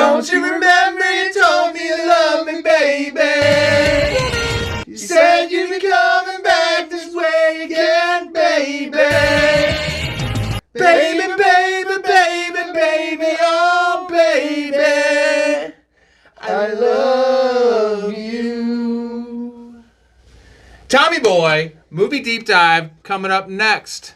Don't you remember you told me you love me, baby? You said you'd be coming back this way again, baby. Baby, baby, baby, baby, oh baby, I love you. Tommy Boy, movie deep dive coming up next.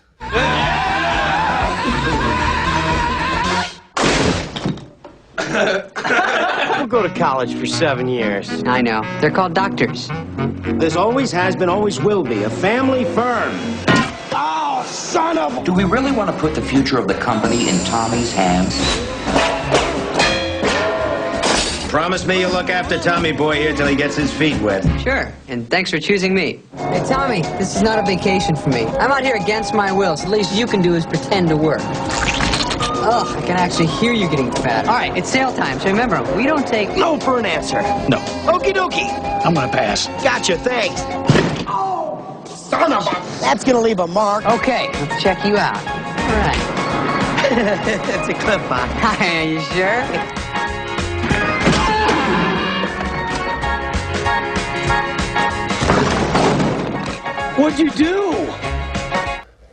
We'll go to college for 7 years. I know. They're called doctors. This always has been, always will be, a family firm. Oh, son of a... Do we really want to put the future of the company in Tommy's hands? Promise me you'll look after Tommy Boy here till he gets his feet wet. Sure, and thanks for choosing me. Hey, Tommy, this is not a vacation for me. I'm out here against my will, so the least you can do is pretend to work. Ugh, I can actually hear you getting fat. All right, it's sale time, so remember, we don't take No for an answer. No. Okie dokie. I'm gonna pass. Gotcha, thanks. Oh, son of a... That's gonna leave a mark. Okay, let's check you out. All right. It's a clip, huh? Hi, are you sure? What'd you do?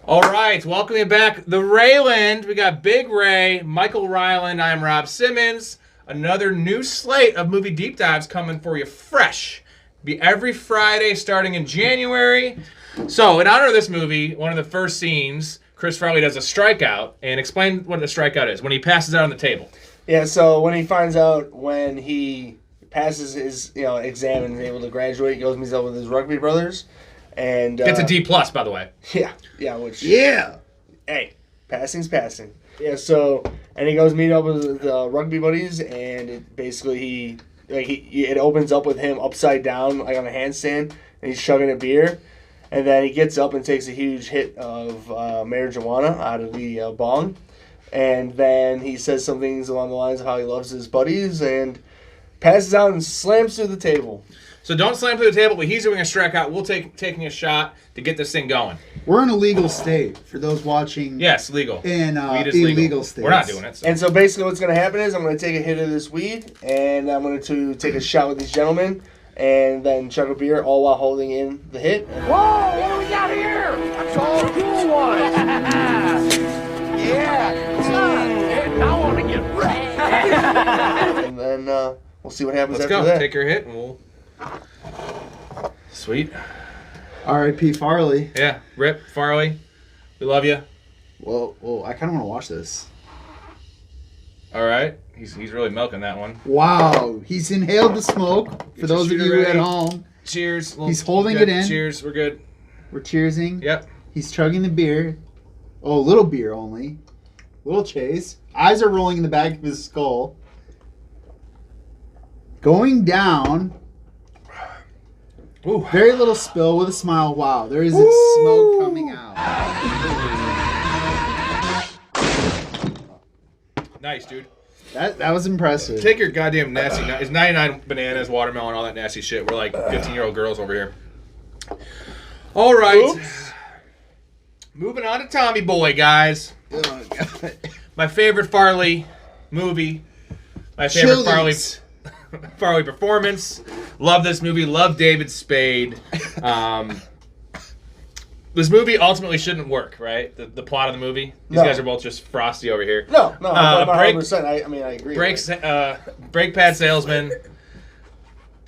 All right, welcoming back the Rayland. We got Big Ray, Michael Ryland. I'm Rob Simmons. Another new slate of movie deep dives coming for you fresh. Be every Friday starting in January. So, in honor of this movie, one of the first scenes, Chris Farley does a strikeout. And explain what a strikeout is, when he passes out on the table. Yeah, so when he finds out when he passes his exam and is able to graduate, he goes and meets up with his rugby brothers. And Gets a D+, by the way. Yeah, hey, passing's passing. Yeah, so, and he goes meet up with the rugby buddies, and it basically it opens up with him upside down, like on a handstand, and he's chugging a beer, and then he gets up and takes a huge hit of marijuana out of the bong, and then he says some things along the lines of how he loves his buddies, and passes out and slams through the table. So don't slam through the table, but he's doing a strikeout. We'll taking a shot to get this thing going. We're in a legal state for those watching. Yes, legal. In weed is illegal states. We're not doing it. So. And so basically what's going to happen is I'm going to take a hit of this weed, and I'm going to take a shot with these gentlemen, and then chug a beer, all while holding in the hit. Whoa, what do we got here? That's all cool one. Yeah, son, I want to get wrecked. And then we'll see what happens Let's after go. that. Take your hit, and we'll... Sweet. R.I.P. Farley. Yeah, Rip, Farley, we love you. Whoa, I kind of want to watch this. All right, he's really milking that one. Wow, he's inhaled the smoke. For those of you at home, cheers. He's holding it in. Cheers, we're good. We're cheersing. Yep. He's chugging the beer. Oh, a little beer only. Little chase. Eyes are rolling in the back of his skull. Going down. Ooh. Very little spill with a smile. Wow, there is smoke coming out. Nice, dude. That was impressive. Take your goddamn nasty... It's 99 bananas, watermelon, all that nasty shit. We're like 15-year-old girls over here. All right. Oops. Moving on to Tommy Boy, guys. Oh, God. My favorite Farley movie. My favorite Farley performance. Love this movie. Love David Spade. This movie ultimately shouldn't work, right? The plot of the movie. These guys are both just frosty over here. No, 100%. I agree. Brake pad salesman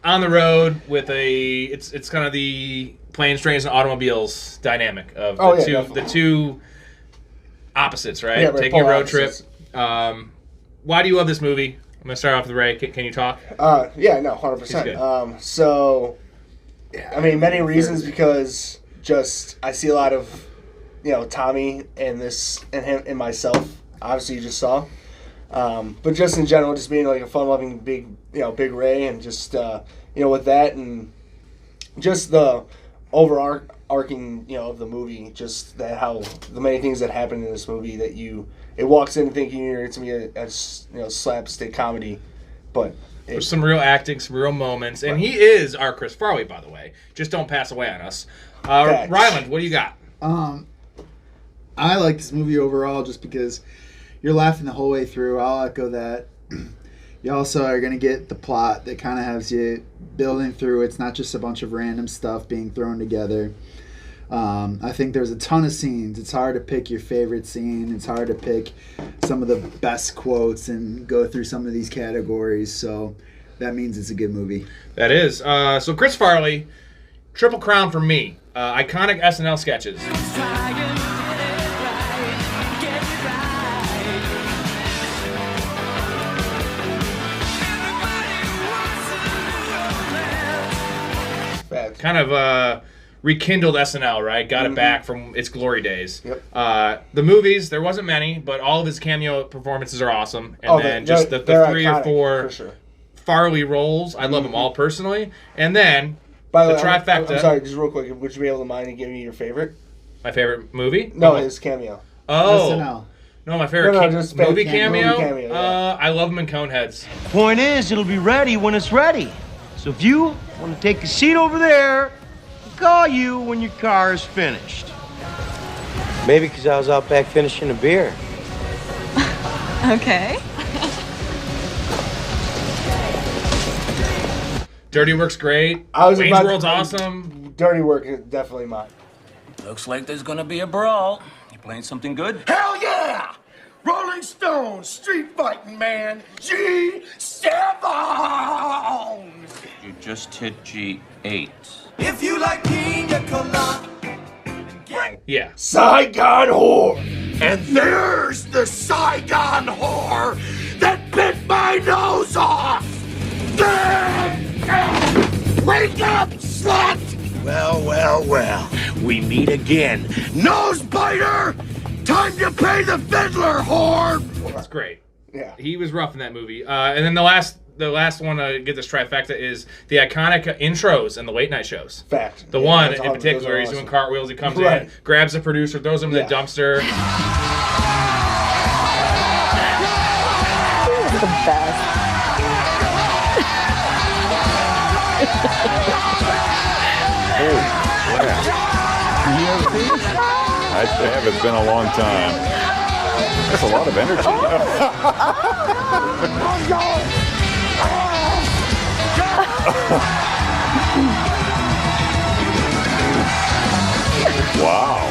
on the road with it's kind of the planes, trains, and automobiles dynamic of the two opposites, right? Yeah, taking a road trip. Why do you love this movie? I'm gonna start off with Ray. Can you talk? 100%. So, I mean, many reasons because I see a lot of, Tommy and this and him and myself. Obviously, you just saw, but just in general, just being like a fun-loving big Ray, and just with that and just the overarching of the movie, just that how the many things that happen in this movie that it walks in thinking it's gonna be a slapstick comedy, but there's some real acting, some real moments, and he is our Chris Farley, by the way. Just don't pass away on us. Ryland, what do you got? I like this movie overall just because you're laughing the whole way through. I'll echo that. You also are going to get the plot that kind of has you building through. It's not just a bunch of random stuff being thrown together. I think there's a ton of scenes. It's hard to pick your favorite scene. It's hard to pick some of the best quotes and go through some of these categories. So that means it's a good movie. That is. So Chris Farley, Triple Crown for me. Iconic SNL sketches. Kind of rekindled SNL, right? Got it back from its glory days. Yep. The movies, there wasn't many, but all of his cameo performances are awesome. And then just the 3 iconic, or 4 for sure. Farley roles, I love them all personally. And then By the way, trifecta. I'm sorry, just real quick. Would you be able to mind and give me your favorite? My favorite movie? No, his cameo. Oh. SNL. No, my favorite just movie cameo? Movie cameo, yeah. I love him in Coneheads. Point is, it'll be ready when it's ready. So if you want to take a seat over there, I'll call you when your car is finished. Maybe because I was out back finishing a beer. Okay. Dirty Work's great. Wayne's World's awesome. Dirty Work is definitely mine. Looks like there's gonna be a brawl. You playing something good? Hell yeah! Rolling Stones, street fighting man, G7! You just hit G8. If you like pina colada. Yeah. Saigon whore! And there's the Saigon whore that bit my nose off! Wake up, slut! Well, we meet again. Nose biter! Time to pay the fiddler, whore! That's great. Yeah. He was rough in that movie. And then the last one to get this trifecta is the iconic intros and the late night shows. Fact. The one in particular, he's doing cartwheels, he comes in, grabs the producer, throws him in the dumpster. The best. I have. It's been a long time. That's a lot of energy. Wow.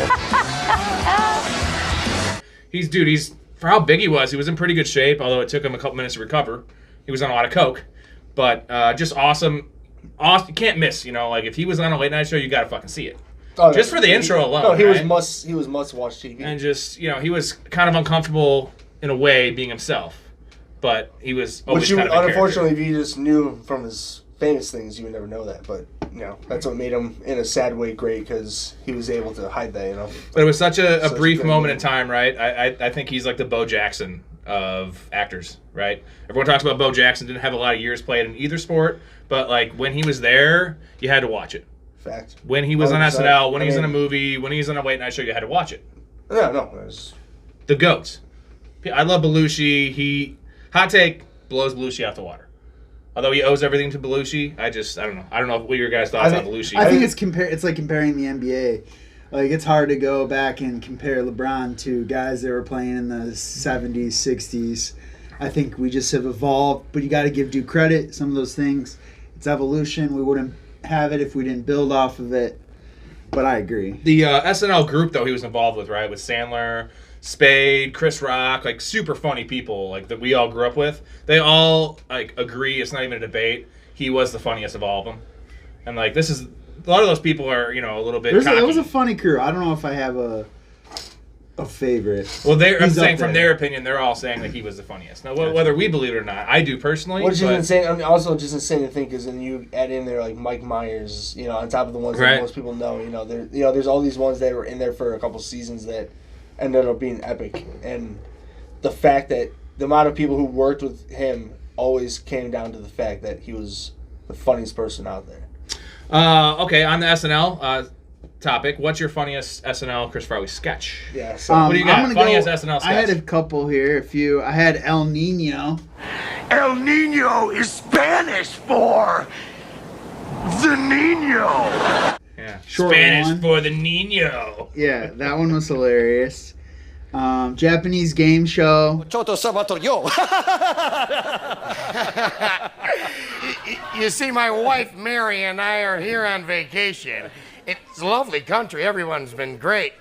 He's for how big he was in pretty good shape, although it took him a couple minutes to recover. He was on a lot of coke, but just awesome. Awesome. You can't miss, like if he was on a late night show, you gotta fucking see it. Oh, just for the intro alone. No, he right? was must watch TV. And just he was kind of uncomfortable in a way being himself, but he was always kind of a unfortunately, character. if you just knew from his famous things, you would never know that. But that's what made him in a sad way great, because he was able to hide that. But it was such a brief moment movie. in time, right? I think he's like the Bo Jackson of actors, right? Everyone talks about Bo Jackson didn't have a lot of years played in either sport, but like when he was there, you had to watch it. Fact. When he was on 100%. SNL, when he was in a movie, when he was on a late night show, you had to watch it. Yeah, no, it was... The GOAT. I love Belushi. Hot take, blows Belushi out the water. Although he owes everything to Belushi, I don't know. I don't know what your guys' thoughts on Belushi. I think it's like comparing the NBA. Like, it's hard to go back and compare LeBron to guys that were playing in the 70s, 60s. I think we just have evolved, but you got to give due credit. Some of those things, it's evolution. We wouldn't have it if we didn't build off of it. But I agree. The SNL group, though, he was involved with, right? With Sandler, Spade, Chris Rock, like super funny people, like that we all grew up with. They all like agree. It's not even a debate. He was the funniest of all of them, and like this is a lot of those people are a little bit. It was a funny crew. I don't know if I have a favorite. Well, I'm saying from their opinion, they're all saying that he was the funniest. Now, whether we believe it or not, I do personally. Which is insane. I mean, also just insane to think is, then you add in there like Mike Myers, on top of the ones that most people know. There's all these ones that were in there for a couple seasons that ended up being epic, and the fact that the amount of people who worked with him always came down to the fact that he was the funniest person out there. Okay, on the SNL topic, what's your funniest SNL Chris Farley sketch? Yeah, so what do you got? Funniest SNL sketch? I had a couple here. I had El Nino. El Nino is Spanish for the Nino. Yeah, Short Spanish one. for the Nino. Yeah, that one was hilarious. Japanese game show. You see, my wife Mary and I are here on vacation. It's a lovely country. Everyone's been great.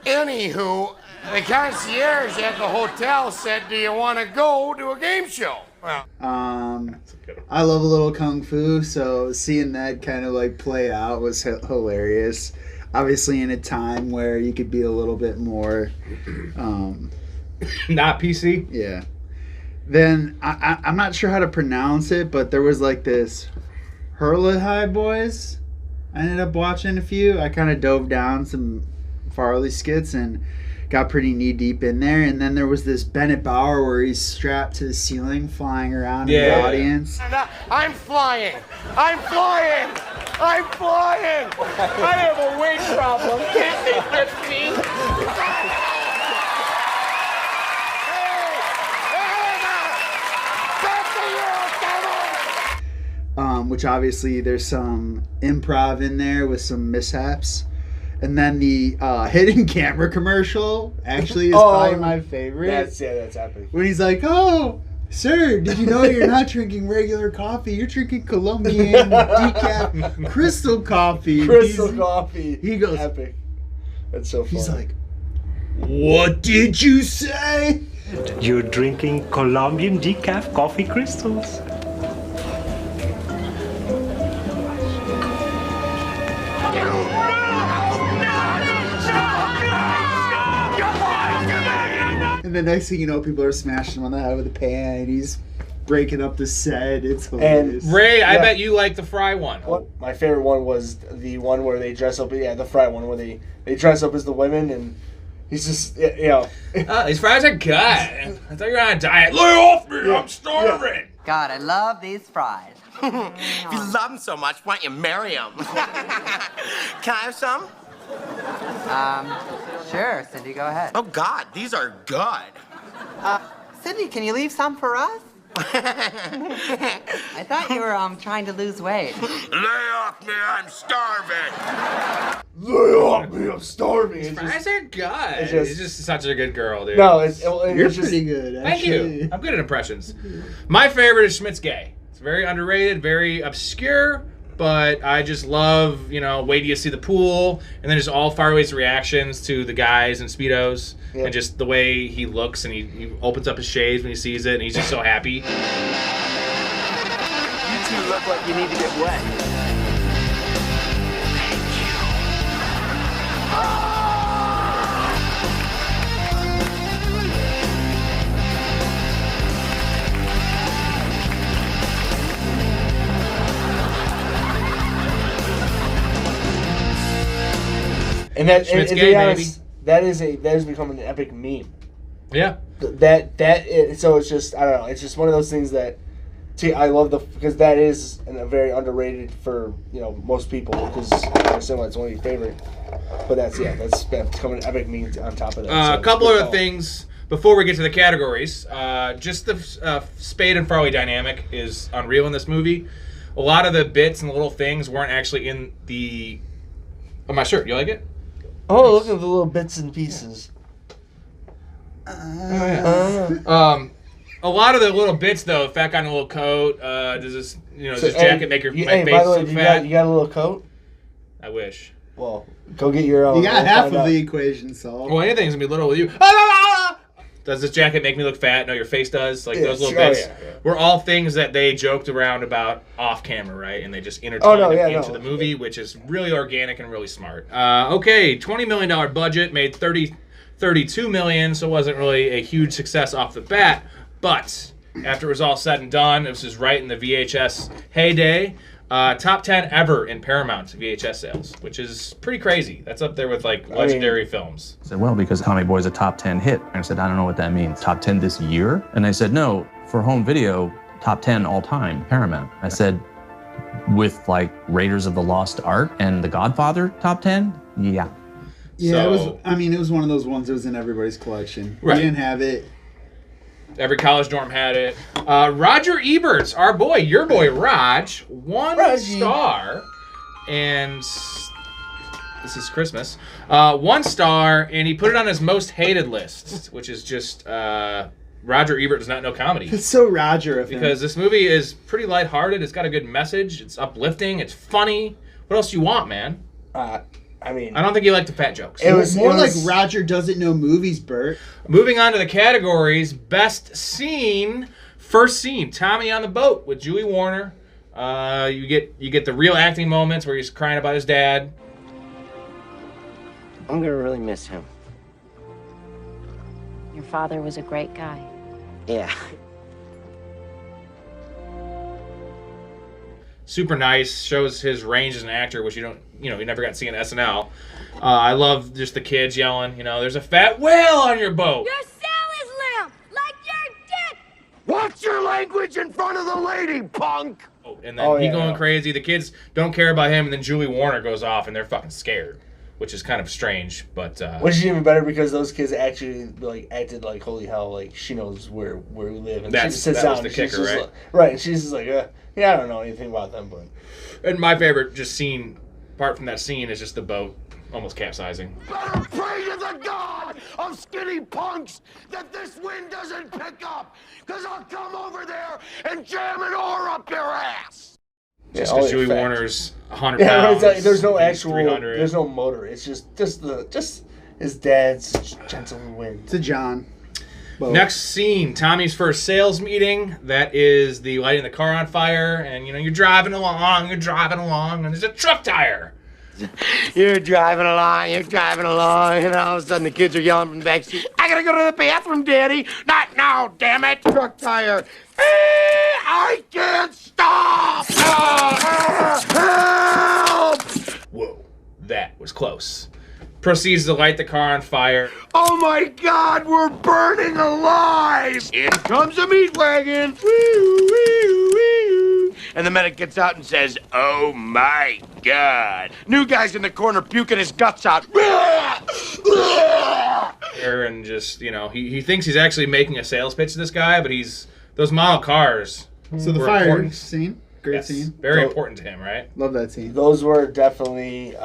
Anywho, the concierge at the hotel said, "Do you want to go to a game show?" Well, I love a little kung fu, so seeing that kind of like play out was hilarious. Obviously, in a time where you could be a little bit more, not PC. Yeah. Then I'm not sure how to pronounce it, but there was like this Hurla High Boys. I ended up watching a few. I kind of dove down some Farley skits and got pretty knee deep in there. And then there was this Bennett Bauer where he's strapped to the ceiling, flying around in the audience. I'm flying. I'm flying. I'm flying. I have a weight problem. Can't they lift me? Which obviously there's some improv in there with some mishaps. And then the hidden camera commercial actually is probably my favorite. That's epic. When he's like, "Oh, sir, did you know you're not drinking regular coffee? You're drinking Colombian decaf crystal coffee." Crystal coffee. He goes, epic. That's so funny. He's like, "What did you say?" "You're drinking Colombian decaf coffee crystals." And the next thing you know, people are smashing him on the head with a pan. He's breaking up the set. It's hilarious. And Ray, I bet you like the Fry one. My favorite one was the one where they dress up. Yeah, the Fry one where they dress up as the women, and he's just these fries are good. I thought you were on a diet. Lay off me! I'm starving. God, I love these fries. If you love them so much, why don't you marry them? Can I have some? Sure, Cindy, go ahead. Oh, God, these are good. Cindy, can you leave some for us? I thought you were trying to lose weight. Lay off me, I'm starving. Lay off me, I'm starving. These fries are good. It's just such a good girl, dude. No, you're it's pretty good. Thank Actually. you. I'm good at impressions. My favorite is Schmidt's Gay. It's very underrated, very obscure, but I just love, wait till you see the pool, and then just all Farley's reactions to the guys in Speedos, and just the way he looks, and he opens up his shades when he sees it, and he's just so happy. You two look like you need to get wet. And that, Schmidt's to Gay, be honest, baby. that has become an epic meme. Yeah. So it's just, I don't know, it's just one of those things that I love because that is a very underrated for most people, because I assume it's one of your favorite. But that's become an epic meme on top of that. A couple other things before we get to the categories. Just the Spade and Farley dynamic is unreal in this movie. A lot of the bits and little things weren't actually in the. Oh, my shirt. You like it? Oh, look at the little bits and pieces. A lot of the little bits, though, fat guy in a little coat. Does this, does this jacket make your face by the way, look fat? You got a little coat? I wish. Well, go get your own. You got half of the equation solved. Well, anything's gonna be little with you. Does this jacket make me look fat? No, your face does. Like those little bits were all things that they joked around about off camera, right? And they just intertwined into the movie, which is really organic and really smart. Okay, $20 million budget, made $32 million, so it wasn't really a huge success off the bat. But after it was all said and done, this was right in the VHS heyday. Top 10 ever in Paramount VHS sales, which is pretty crazy. That's up there with legendary films. I said, well, because Tommy Boy's a top 10 hit. And I said, I don't know what that means. Top 10 this year? And they said, no, for home video, top 10 all time, Paramount. I said, with Raiders of the Lost Ark and The Godfather top 10? Yeah. Yeah, it was one of those ones that was in everybody's collection. Right. We didn't have it. Every college dorm had it. Roger Ebert, our boy, your boy Raj, 1 star. And This is Christmas. 1 star, and he put it on his most hated list, which is just Roger Ebert does not know comedy. It's so Roger of him. Because this movie is pretty lighthearted. It's got a good message. It's uplifting. It's funny. What else do you want, man? I mean, I don't think you like the fat jokes. It was more like Roger doesn't know movies, Bert. Moving on to the categories, best scene. First scene, Tommy on the boat with Julie Warner. You get the real acting moments where he's crying about his dad. I'm gonna really miss him. Your father was a great guy. Yeah. Super nice, shows his range as an actor, which you never got to see in SNL. I love just the kids yelling, there's a fat whale on your boat. Your sail is limp, like your dick! Watch your language in front of the lady, punk! And then he going crazy. The kids don't care about him, and then Julie Warner goes off, and they're fucking scared, which is kind of strange. But which is even better because those kids actually acted like holy hell, like she knows where we live, and she just sits down. The kicker, right? Right, and she's just like, yeah, I don't know anything about them, but. And my favorite scene, apart from that scene, is just the boat almost capsizing. Better pray to the God of skinny punks that this wind doesn't pick up, because I'll come over there and jam an oar up your ass. Just because Julie Warner's 100 pounds. Right, there's no actual, 300. there's no motor. It's just his dad's gentle wind. It's a John. Boat. Next scene, Tommy's first sales meeting. That is the lighting the car on fire, and you're driving along, and there's a truck tire. You're driving along, and all of a sudden the kids are yelling from the back seat, I gotta go to the bathroom, Daddy. Not now, damn it. Truck tire. I can't stop. Help! Whoa, that was close. Proceeds to light the car on fire. Oh my God, we're burning alive! In comes a meat wagon. Wee, wee, wee. And the medic gets out and says, oh my God. New guy's in the corner puking his guts out. And just, he thinks he's actually making a sales pitch to this guy, but those model cars. So the fire important. Scene, great scene. Very important to him, right? Love that scene. Those were definitely,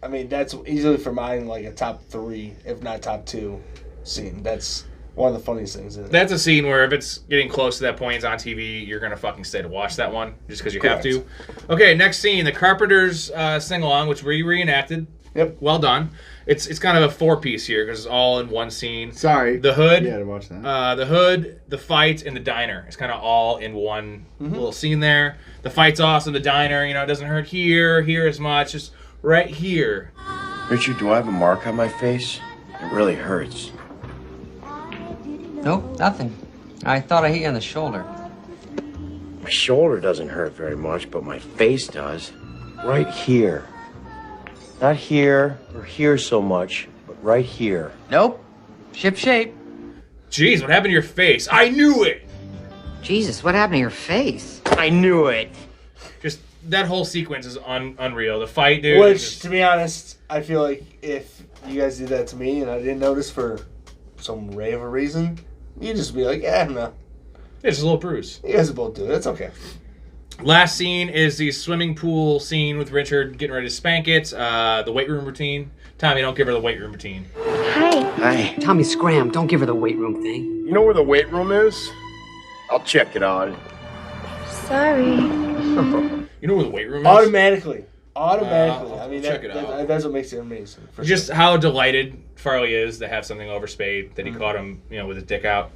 that's easily for mine like a top 3, if not top 2 scene. That's one of the funniest things. That's a scene where if it's getting close to that point, it's on TV, you're going to fucking stay to watch that one just because you have to. Okay, next scene, the Carpenters sing-along, which we reenacted. Yep. Well done. It's kind of a 4-piece here because it's all in one scene. Sorry. The hood. Yeah, to watch that. The hood, the fight, and the diner. It's kind of all in one little scene there. The fight's awesome. The diner, it doesn't hurt here as much. Just right here. Richard, do I have a mark on my face? It really hurts. Nope, nothing. I thought I hit you on the shoulder. My shoulder doesn't hurt very much, but my face does. Right here. Not here or here so much, but right here. Nope. Ship shape. Jeez, what happened to your face? I knew it! Jesus, what happened to your face? I knew it. Just that whole sequence is unreal. The fight, dude. Which, to be honest, I feel like if you guys did that to me and I didn't notice for some ray of a reason, you'd just be like, yeah, no. It's just a little bruise. You guys will both do it. It's okay. Last scene is the swimming pool scene with Richard getting ready to spank it. The weight room routine. Tommy, don't give her the weight room routine. Hi. Tommy, scram. Don't give her the weight room thing. You know where the weight room is? I'll check it out. Sorry. You know where the weight room is? Automatically. Check it out. That's what makes it amazing. Just sure. How delighted Farley is to have something over Spade, that he caught him, with his dick out.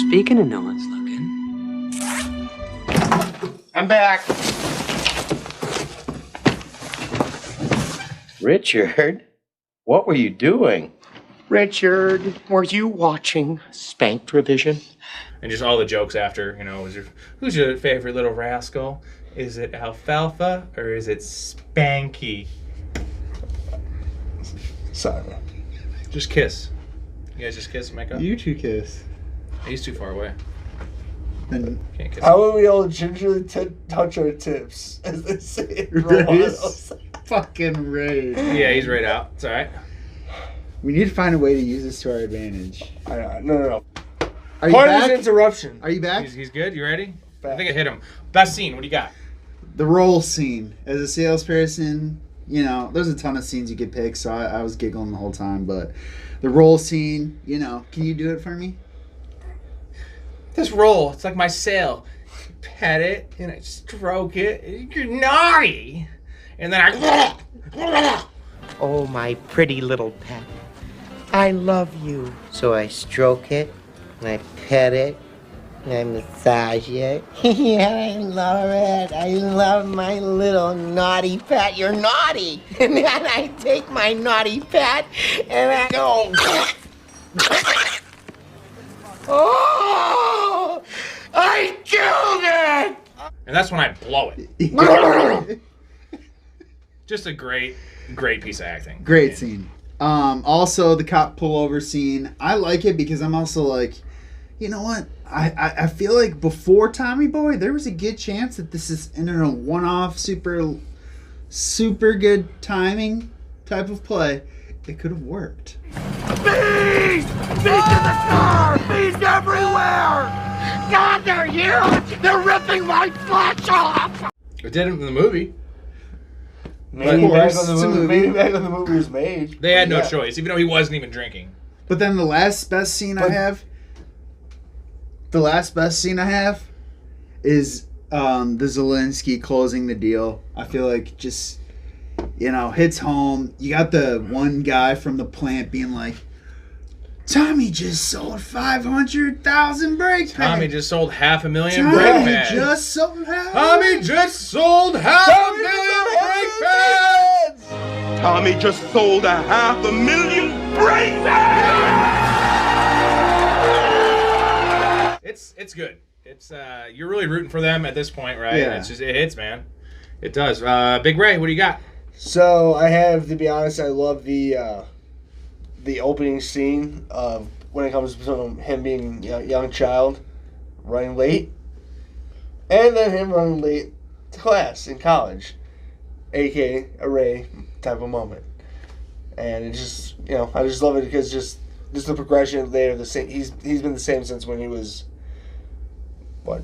Speaking of no one's looking. I'm back. Richard, what were you doing? Richard, were you watching Spanked Revision? And just all the jokes after, who's your favorite little rascal? Is it Alfalfa or is it Spanky? Sorry. Just kiss. You guys just kiss and make up? You two kiss. He's too far away. And can't kiss. How will we all gingerly touch our tips as they say it? Fucking Ray. Yeah, he's right out. It's all right. We need to find a way to use this to our advantage. No. Are you Part back? of this interruption. Are you back? He's good. You ready? Back. I think I hit him. Best scene. What do you got? The roll scene. As a salesperson, You know, there's a ton of scenes you could pick, so I was giggling the whole time. But the roll scene, you know, can you do it for me? This roll, it's like my sail. Pet it and I stroke it. You're naughty. And then I. Oh, my pretty little pet. I love you. So I stroke it, and I pet it, and I massage it. Yeah, I love it. I love my little naughty pet. You're naughty. And then I take my naughty pet, and I go... Oh! I killed it! And that's when I blow it. Just a great piece of acting. Great scene. Also, the cop pullover scene. I like it because I'm also like, you know what? I feel like before Tommy Boy, there was a good chance that this is in a one-off, super good timing type of play. It could have worked. Bees! Bees in the car! Bees everywhere! God, they're huge! They're ripping my flesh off! It did it in the movie. Maybe back when the movie was made. They had no choice, even though he wasn't even drinking. But then the last best scene I have is the Zelensky closing the deal. I feel like just, you know, hits home. You got the one guy from the plant being like, Tommy just sold 500,000 brake pads. Tommy just sold 500,000 brake pads. Tommy just sold Tommy just sold 500,000 brake pads. Tommy just sold 500,000 brake pads. It's good. It's you're really rooting for them at this point, right? Yeah. It's just it hits, man. It does. Big Ray, what do you got? So I have to be honest. I love the opening scene of when it comes to him being a young child running late, and then him running late to class in college, aka a Ray type of moment. And it just, you know, I just love it because just the progression. They're the same. He's been the same since when he was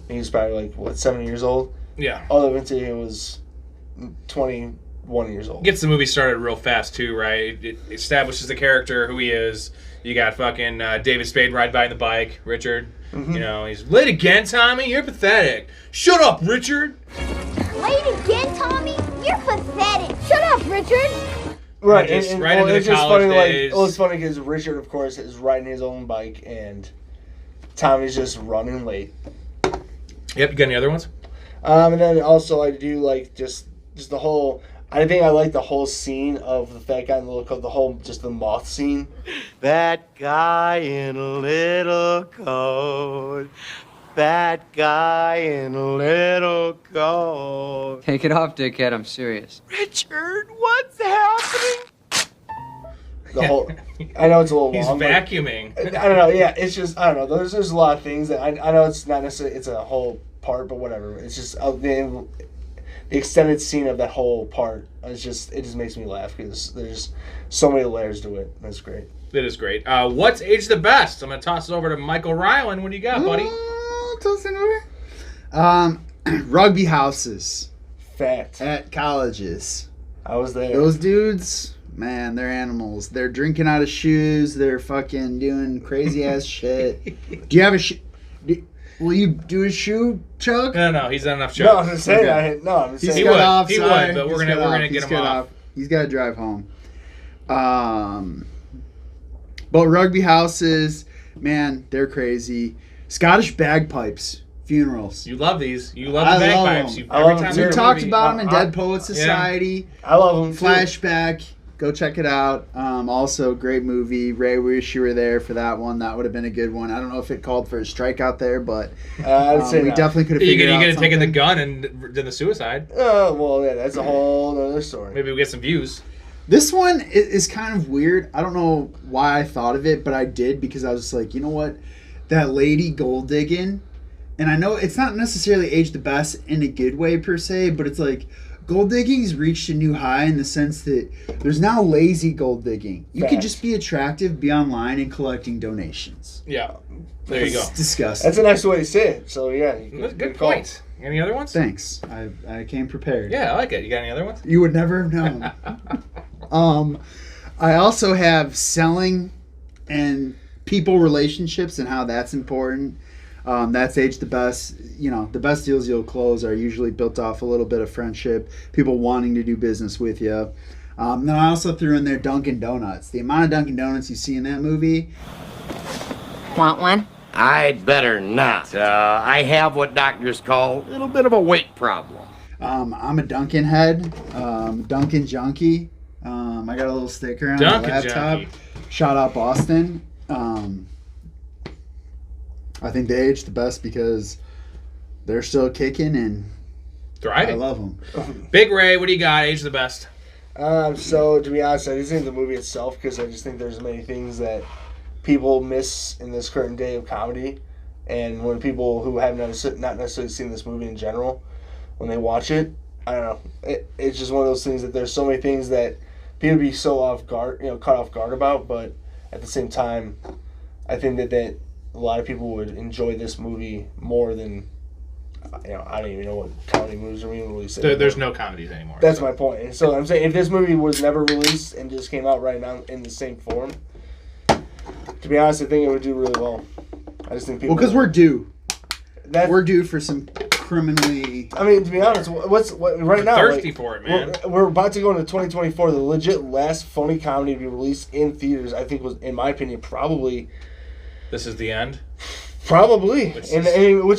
he was probably 7 years old. Yeah. All the way until he was 21 years old. Gets the movie started real fast too, right? It establishes the character, who he is. You got fucking David Spade riding by on the bike, Richard. Mm-hmm. You know, he's late again, Tommy. You're pathetic. Shut up, Richard. Late again, Tommy? You're pathetic. Shut up, Richard. Right, Just and right into it's the just college funny. days. It's funny because Richard, of course, is riding his own bike, and Tommy's just running late. Yep. You got any other ones? And then also I do like just the whole. I think I like the whole scene of the fat guy in the little coat. The whole just the moth scene. That guy in a little coat. That guy in a little coat. Take it off, dickhead. I'm serious. Richard, what's happening? The whole. I know it's a little He's long. vacuuming. I don't know. Yeah, it's just I don't know. There's a lot of things that I know it's not necessarily it's a whole part, but whatever. It's just the extended scene of that whole part. It just makes me laugh because there's so many layers to it. That's great. It is great. What's aged the best? I'm gonna toss it over to Michael Ryland. What do you got, buddy? Toss it over. Rugby houses. Fact. At colleges. I was there. Those dudes, man, they're animals. They're drinking out of shoes. They're fucking doing crazy ass shit. Do you have a shoe? Will you do a shoe, Chuck? No, he's done enough shows. No, I'm just saying. I'm saying. He would, but we're gonna get him off. He's got to drive home. But rugby houses, man, they're crazy. Scottish bagpipes funerals. You love these. You love the bagpipes. Every time we talked about them in Dead Poets Society. I love them. Flashback. Go check it out. Also, great movie. Ray, wish you were there for that one. That would have been a good one. I don't know if it called for a strikeout there, but I'd say we definitely could have figured out You could have something. taken the gun and done the suicide. Well, yeah, that's a whole other story. Maybe we get some views. This one is kind of weird. I don't know why I thought of it, but I did because I was just like, you know what? That lady gold digging, and I know it's not necessarily aged the best in a good way per se, but it's like gold digging's reached a new high in the sense that there's now lazy gold digging. You could just be attractive, be online, and collecting donations. Yeah. There you go. It's disgusting. That's a nice way to say it. So, yeah. Good point. Any other ones? Thanks. I came prepared. Yeah, I like it. You got any other ones? You would never have known. I also have selling and people relationships and how that's important. That's aged the best. You know, the best deals you'll close are usually built off a little bit of friendship, people wanting to do business with you. Then I also threw in there Dunkin' Donuts. The amount of Dunkin' Donuts you see in that movie. Want one? I'd better not. I have what doctors call a little bit of a weight problem. I'm a Dunkin' head, Dunkin' junkie. I got a little sticker on my laptop. Junkie. Shout out Boston. I think they age the best because they're still kicking and thriving. I love them. Big Ray, what do you got? Age the best. So to be honest, I just think the movie itself, because I just think there's many things that people miss in this current day of comedy, and when people who have not necessarily seen this movie in general, when they watch it, I don't know. It's just one of those things that there's so many things that people be so caught off guard about, but at the same time, I think that a lot of people would enjoy this movie more than, I don't even know what comedy movies are being released. There's no comedies anymore. That's my point. And so I'm saying if this movie was never released and just came out right now in the same form, to be honest, I think it would do really well. I just think people. Well, because we're due. We're due for some criminally. I mean, to be honest, what right now? Thirsty for it, man. We're about to go into 2024. The legit last funny comedy to be released in theaters, I think, was, in my opinion, probably. This is the end. Probably, which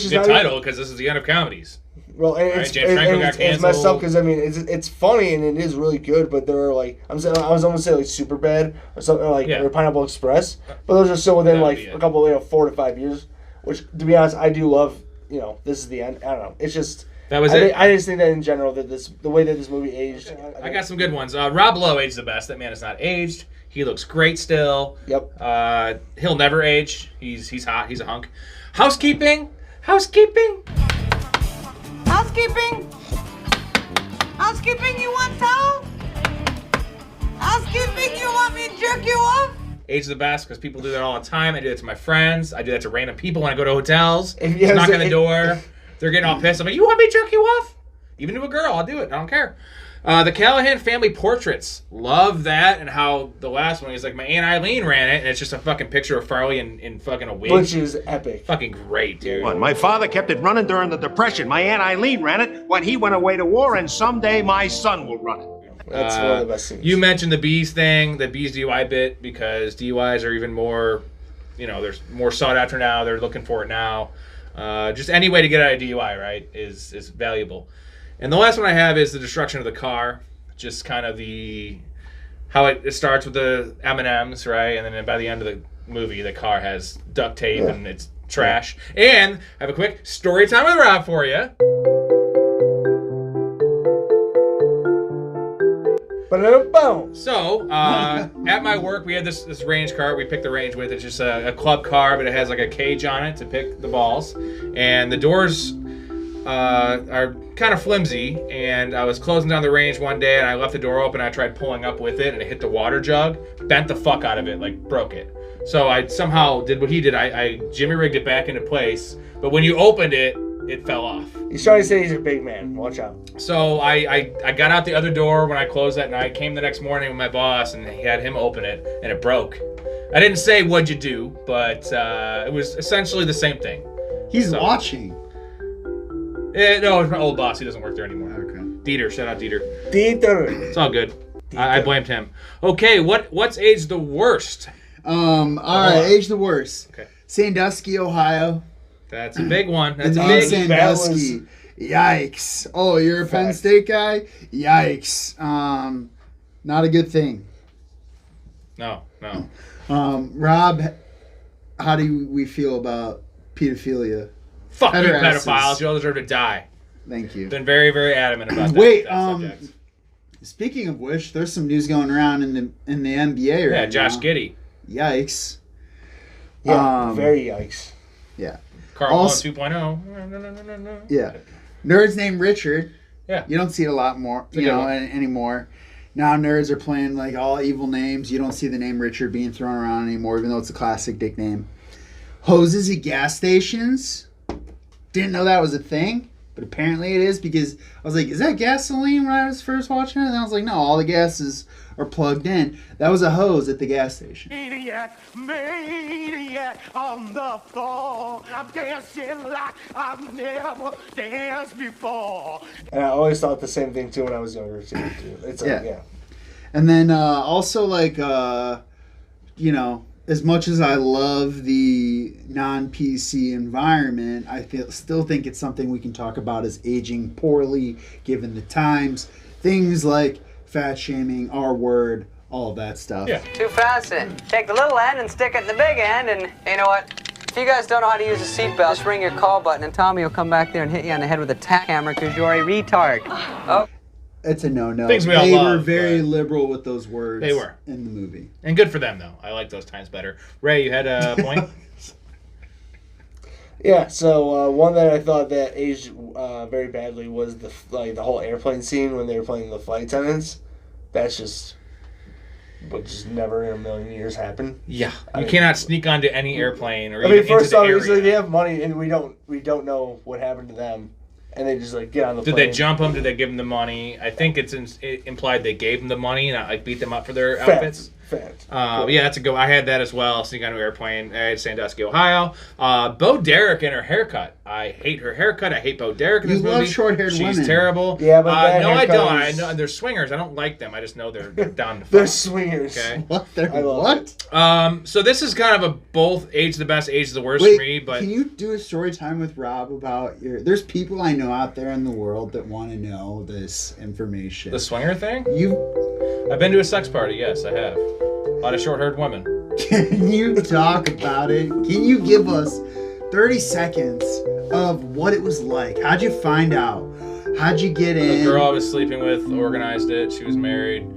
is the not title because this is the end of comedies. Well, and it's messed up because I mean it's funny and it is really good, but there are like I was almost say like Superbad or something like or Pineapple Express, but those are still within like a couple 4 to 5 years. Which, to be honest, I do love. This is the end. I don't know. It's just that was it. I just think that in general that the way that this movie aged. I got some good ones. Rob Lowe aged the best. That man is not aged. He looks great still. Yep. He'll never age. He's hot. He's a hunk. Housekeeping. Housekeeping, you want towel? Housekeeping, you want me to jerk you off? Age the best because people do that all the time. I do that to my friends. I do that to random people when I go to hotels. Just knock on the door. They're getting all pissed. I'm like, you want me to jerk you off? Even to a girl, I'll do it. I don't care. The Callahan family portraits. Love that, and how the last one is like my Aunt Eileen ran it, and it's just a fucking picture of Farley in fucking a wig. Which is epic. Fucking great, dude. My father kept it running during the Depression. My Aunt Eileen ran it when he went away to war, and someday my son will run it. That's one of the best scenes. You mentioned the bees thing, the bees DUI bit, because DUIs are even more, they're more sought after now. They're looking for it now. Just any way to get out of DUI, right, is valuable. And the last one I have is the destruction of the car. Just kind of how it starts with the M&Ms, right? And then by the end of the movie, the car has duct tape and it's trash. And I have a quick story time with Rob for you. So, at my work, we had this range cart. We picked the range with. It's just a club car, but it has like a cage on it to pick the balls. And the doors are kind of flimsy, and I was closing down the range one day and I left the door open. I tried pulling up with it and it hit the water jug, bent the fuck out of it, like broke it. So I somehow did what he did. I Jimmy rigged it back into place, but when you opened it, it fell off. He's trying to say he's a big man. Watch out. So I got out the other door when I closed that night, came the next morning with my boss, and he had him open it, and it broke. I didn't say what'd you do, but it was essentially the same thing. He's watching. No, it's my old boss. He doesn't work there anymore. Okay. Dieter. Shout out Dieter. Dieter. It's all good. I blamed him. Okay, what's aged the worst? All right, age the worst. Okay. Sandusky, Ohio. That's a big one. That's the a name big Sandusky. Yikes. Oh, you're a Penn State guy? Yikes. Not a good thing. No. Rob, how do we feel about pedophilia? Fuck you, pedophiles. You all deserve to die. Thank you. Been very, very adamant about that. Wait, that subject. Speaking of which, there's some news going around in the NBA right now. Yeah, Josh Giddey. Yikes. Yeah, very yikes. Yeah. Carl 2.0. Yeah. Nerd's named Richard. Yeah. You don't see it a lot more, anymore. Now nerds are playing like all evil names. You don't see the name Richard being thrown around anymore, even though it's a classic nickname. Hoses at gas stations. Didn't know that was a thing, but apparently it is, because I was like, is that gasoline when I was first watching it? And I was like, no, all the gases are plugged in. That was a hose at the gas station. Maniac on the floor. I'm dancing like I've never danced before. And I always thought the same thing too when I was younger too. It's yeah. And then also like as much as I love the non-PC environment, I still think it's something we can talk about as aging poorly given the times. Things like fat shaming, R-word, all of that stuff. Yeah. Too fast then. Take the little end and stick it in the big end, and you know what? If you guys don't know how to use a seatbelt, just ring your call button and Tommy will come back there and hit you on the head with a tack hammer because you're a retard. Oh. It's a no-no. Things we all love, were very liberal with those words. They were. In the movie. And good for them, though. I like those times better. Ray, you had a point? Yeah, so one that I thought that aged very badly was the whole airplane scene when they were playing the flight attendants. That's just would just never in a million years happen. Yeah, you cannot sneak onto any airplane or first off, they have money and we don't know what happened to them. And they just get on the plane. Did they jump them? Did they give them the money? I think it implied they gave them the money, not beat them up for their outfits. Fact. Yeah, that's a go. I had that as well. Sneak onto an airplane. I had Sandusky, Ohio. Bo Derek and her haircut. I hate her haircut. I hate Bo Derek in this movie. You love short-haired women. She's terrible. Yeah, but no, I don't. I know they're swingers. I don't like them. I just know they're down to fuck. They're swingers. Okay. What? What? So this is kind of a both age the best, age the worst for me. But can you do a story time with Rob about there's people I know out there in the world that want to know this information. The swinger thing? I've been to a sex party. Yes, I have. A lot of short-haired women. Can you talk about it? Can you give us 30 seconds of what it was like? How'd you find out? How'd you get in? The girl I was sleeping with organized it. She was married.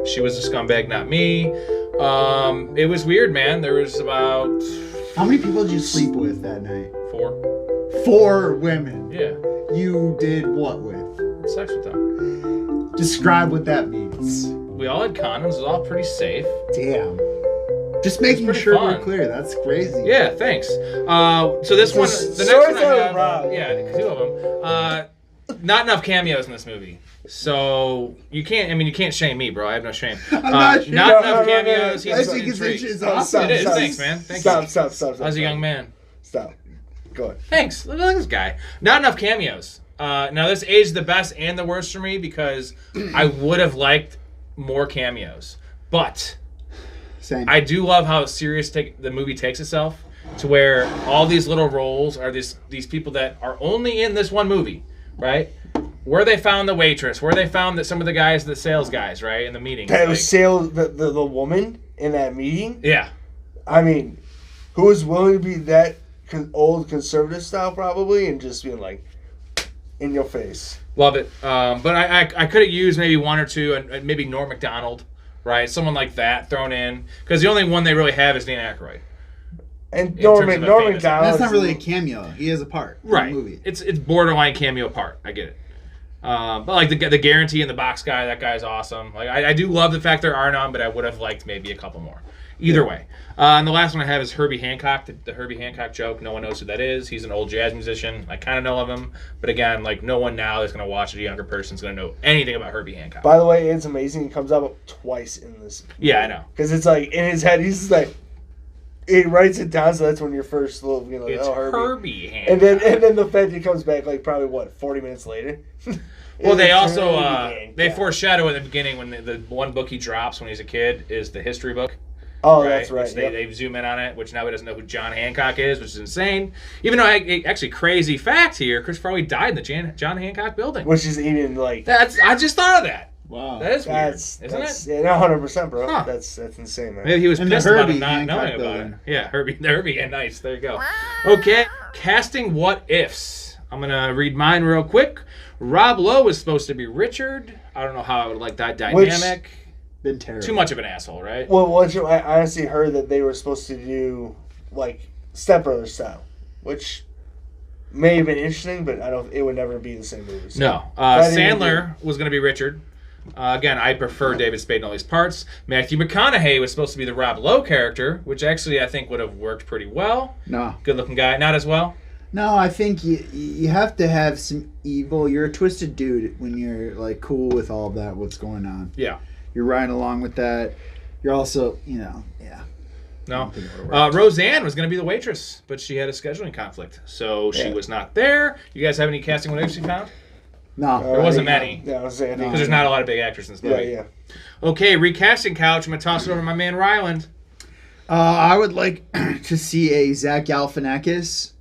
She was a scumbag, not me. It was weird, man. There was about... How many people did you sleep with that night? 4. 4 women? Yeah. You did what with? Sex with them. Describe what that means. We all had condoms. It was all pretty safe. Damn. Just making sure we're clear. That's crazy. Yeah, thanks. So this one, the next one I have, 2 of them. Not enough cameos in this movie. So you can't shame me, bro. I have no shame. Not enough cameos. He's I think it's awesome. It is. Thanks, man. Thank you. Stop. As a young man. Stop. Go ahead. Thanks. Look at this guy. Not enough cameos. Now this aged the best and the worst for me because I would have liked more cameos, but same. I do love how serious the movie takes itself to where all these little roles are these people that are only in this one movie, right? Where they found the waitress, where they found some of the guys, the sales guys, right, in the meeting. That was the woman in that meeting. Yeah, I mean, who was willing to be that old conservative style probably and just being like in your face. Love it. But I could have used maybe 1 or 2, and maybe Norm Macdonald, right? Someone like that thrown in. Because the only one they really have is Dan Aykroyd. And Norm Macdonald. That's not really a cameo. He has a part right. in the movie. It's borderline cameo part. I get it. But like the guarantee in the box guy, that guy's awesome. Like I do love the fact there are none, but I would have liked maybe a couple more. Either way. And the last one I have is Herbie Hancock, the Herbie Hancock joke. No one knows who that is. He's an old jazz musician. I kind of know of him. But again, like no one now that's going to watch it, a younger person's going to know anything about Herbie Hancock. By the way, it's amazing. He comes up twice in this movie. Yeah, I know. Because it's like in his head, he's just like, he writes it down, so that's when your first little, it's Herbie Hancock. And then the fact he comes back like probably 40 minutes later. Well, they also they foreshadow in the beginning when the one book he drops when he's a kid is the history book. Oh, right? That's right. They zoom in on it, which now he doesn't know who John Hancock is, which is insane. Even though, actually, crazy fact here, Chris Farley died in the John Hancock building. Which is even like... I just thought of that. Wow. That is weird, isn't it? Yeah, 100%, bro. Huh. That's insane, man. Maybe he was pissed about him not Hancock knowing about building. it. Yeah, Herbie, yeah, nice. There you go. Okay, casting what ifs. I'm going to read mine real quick. Rob Lowe was supposed to be Richard. I don't know how I would like that dynamic. Been terrible. Too much of an asshole, right? Well, I honestly heard that they were supposed to do like Step Brothers style, which may have been interesting, but it would never be the same movie. So. No. Sandler was going to be Richard. Again, I prefer David Spade in all these parts. Matthew McConaughey was supposed to be the Rob Lowe character, which actually I think would have worked pretty well. No. Good-looking guy. Not as well? No, I think you have to have some evil. You're a twisted dude when you're like cool with all of that, what's going on. Yeah. You're riding along with that. You're also, yeah. No. Roseanne was going to be the waitress, but she had a scheduling conflict, so she was not there. You guys have any casting winners you found? No. There wasn't many. Because there's not a lot of big actors in this movie. Yeah. Okay, recasting couch. I'm going to toss it over to my man Ryland. I would like to see a Zach Galifianakis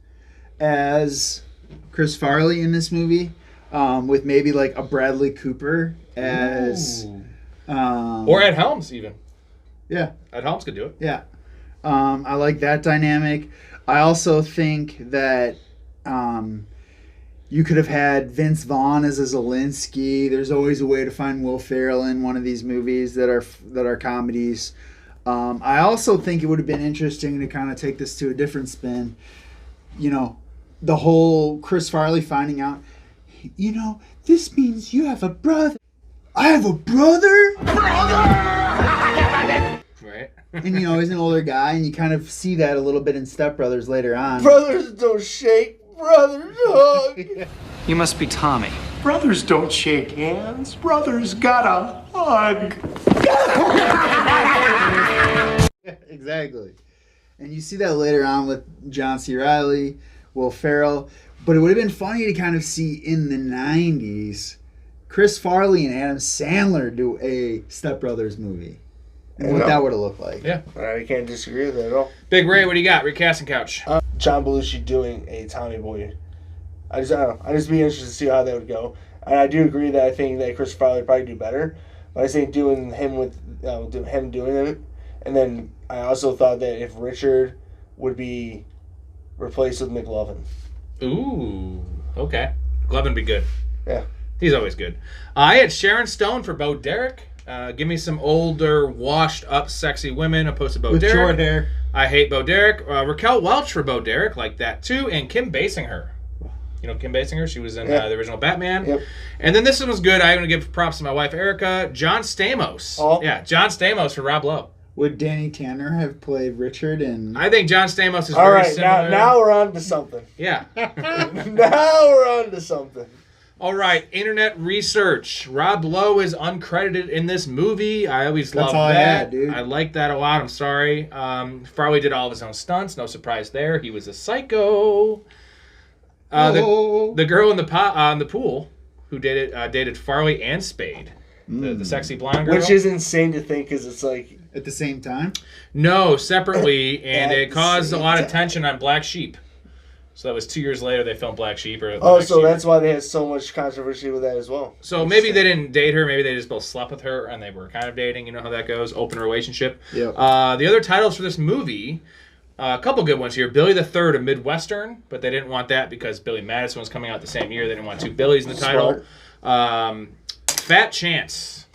as Chris Farley in this movie, with maybe like a Bradley Cooper as... or Ed Helms, even. Yeah. Ed Helms could do it. Yeah. I like that dynamic. I also think that you could have had Vince Vaughn as a Zelensky. There's always a way to find Will Ferrell in one of these movies that are comedies. I also think it would have been interesting to kind of take this to a different spin. You know, the whole Chris Farley finding out, this means you have a brother. I have a brother? Right. And, he's an older guy, and you kind of see that a little bit in Step Brothers later on. Brothers don't shake, brothers hug. You must be Tommy. Brothers don't shake hands. Brothers gotta hug. Exactly. And you see that later on with John C. Reilly, Will Ferrell. But it would have been funny to kind of see in the 90s Chris Farley and Adam Sandler do a Step Brothers movie. And what that would have looked like. Yeah. I can't disagree with that at all. Big Ray, what do you got? Recasting couch. John Belushi doing a Tommy Boy. I don't know. I'd just be interested to see how that would go. And I do agree that I think that Chris Farley would probably do better. But I think doing him with him doing it, and then I also thought that if Richard would be replaced with McLovin. Ooh. Okay. McLovin would be good. Yeah. He's always good. I had Sharon Stone for Bo Derek. Give me some older, washed-up, sexy women opposed to Bo Derek. With short hair. I hate Bo Derek. Raquel Welch for Bo Derek, like that too. And Kim Basinger. You know Kim Basinger? She was in the original Batman. Yep. And then this one was good. I'm going to give props to my wife, Erica. John Stamos. Oh. Yeah, John Stamos for Rob Lowe. Would Danny Tanner have played Richard? And I think John Stamos is all very right, similar. now we're on to something. Yeah. Now we're on to something. All right, internet research. Rob Lowe is uncredited in this movie. I always love all that. I had, dude. I like that a lot. I'm sorry. Farley did all of his own stunts. No surprise there. He was a psycho. The girl in the pool who dated Farley and Spade. The sexy blonde girl. Which is insane to think because it's like... At the same time? No, separately, and At it the caused a same lot of time. tension on Black Sheep. So that was 2 years later they filmed Black Sheep. That's why they had so much controversy with that as well. So maybe they didn't date her. Maybe they just both slept with her and they were kind of dating. You know how that goes. Open relationship. Yep. The other titles for this movie, a couple good ones here. Billy the Third, a Midwestern, but they didn't want that because Billy Madison was coming out the same year. They didn't want two Billys in the title. Fat Chance,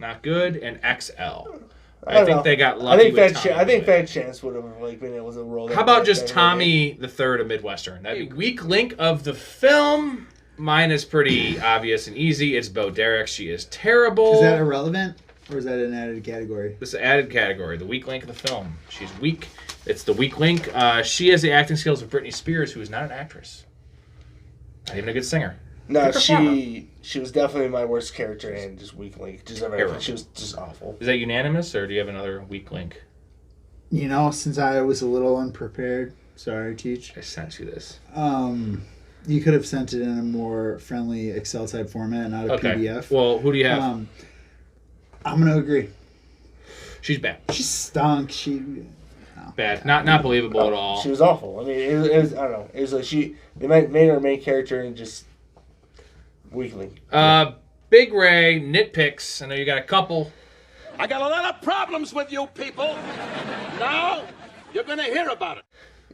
not good, and XL. I think they got lucky with Tommy. I think Fat Chance would have been able to roll that. How about just Tommy the Third, a Midwestern? That'd be weak link of the film. Mine is pretty obvious and easy. It's Bo Derek. She is terrible. Is that irrelevant? Or is that an added category? This is an added category. The weak link of the film. She's weak. It's the weak link. She has the acting skills of Britney Spears, who is not an actress. Not even a good singer. No, she was definitely my worst character and just weak link. She was just awful. Is that unanimous, or do you have another weak link? Since I was a little unprepared, sorry, Teach. I sent you this. You could have sent it in a more friendly Excel type format, not a PDF. Well, who do you have? I'm going to agree. She's bad. She stunk. Bad. Not believable at all. She was awful. I mean, it was I don't know. It was like they made her main character and just weakling. Big Ray, nitpicks. I know you got a couple. I got a lot of problems with you people. Now you're gonna hear about it.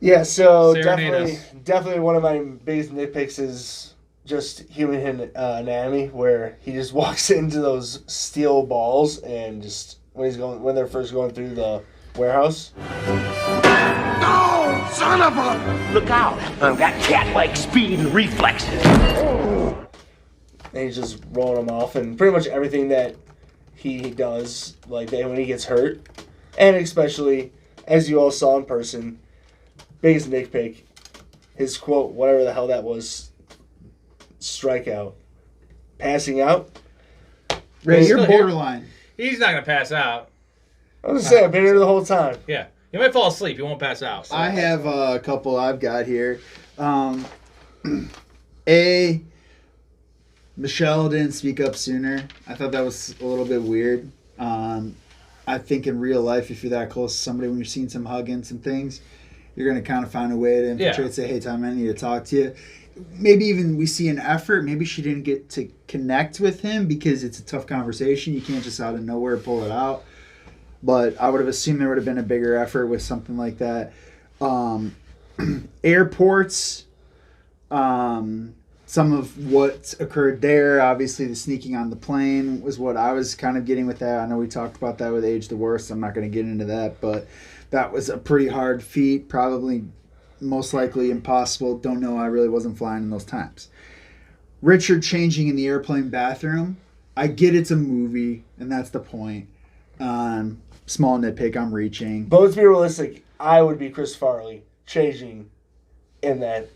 Yeah, so Serenade definitely one of my biggest nitpicks is just human anatomy, where he just walks into those steel balls and just when they're first going through the warehouse. No! Son of a... Look out. I've got cat-like speed and reflexes. And he's just rolling them off, and pretty much everything that he does, like that when he gets hurt, and especially, as you all saw in person, biggest nitpick, his quote, whatever the hell that was, strikeout. Passing out. Ray, you're borderline. He's not going to pass out. I was going to say, I've been here the whole time. Yeah. You might fall asleep. You won't pass out. So. I have a couple I've got here. Michelle didn't speak up sooner. I thought that was a little bit weird. I think in real life, if you're that close to somebody, when you're seeing some hugging, some things, you're going to kind of find a way to infiltrate, say, hey, Tom, I need to talk to you. Maybe even we see an effort. Maybe she didn't get to connect with him because it's a tough conversation. You can't just out of nowhere pull it out. But I would have assumed there would have been a bigger effort with something like that. Airports, some of what occurred there, obviously the sneaking on the plane was what I was kind of getting with that. I know we talked about that with Age the Worst. I'm not going to get into that, but that was a pretty hard feat, probably most likely impossible. Don't know. I really wasn't flying in those times. Richard changing in the airplane bathroom. I get it's a movie, and that's the point. Small nitpick, I'm reaching. But let's be realistic. I would be Chris Farley changing in that.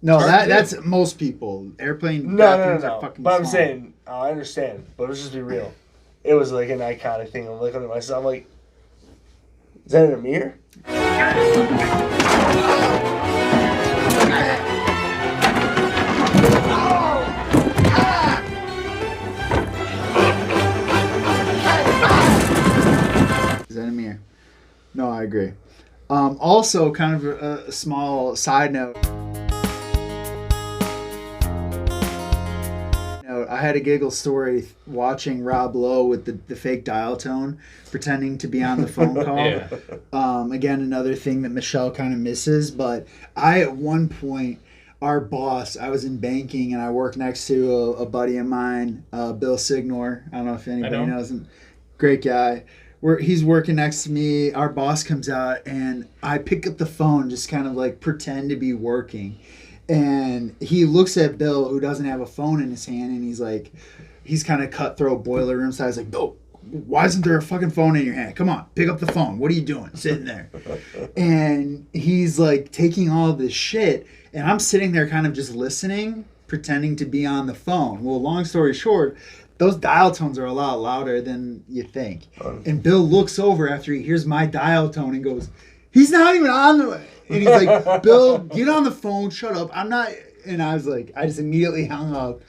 No, that's most people. Airplane bathrooms are fucking But I'm small. saying, I understand. But let's just be real. It was like an iconic thing. I'm looking at myself, I'm like, is that in a mirror? Is that a mirror? No, I agree. Also, kind of a small side note. I had a giggle story watching Rob Lowe with the fake dial tone, pretending to be on the phone call. Again, another thing that Michelle kind of misses. But at one point, our boss, I was in banking and I worked next to a buddy of mine, Bill Signor. I don't know if anybody knows him. Great guy. He's working next to me. Our boss comes out and I pick up the phone, just kind of like pretend to be working. And he looks at Bill, who doesn't have a phone in his hand, and he's kind of cutthroat boiler room style. He's like, Bill, why isn't there a fucking phone in your hand? Come on, pick up the phone. What are you doing sitting there? And he's like taking all of this shit, and I'm sitting there kind of just listening, pretending to be on the phone. Well, long story short, those dial tones are a lot louder than you think. And Bill looks over after he hears my dial tone and goes, he's not even on the... And he's like, Bill, get on the phone, shut up. I'm not... And I was like, I just immediately hung up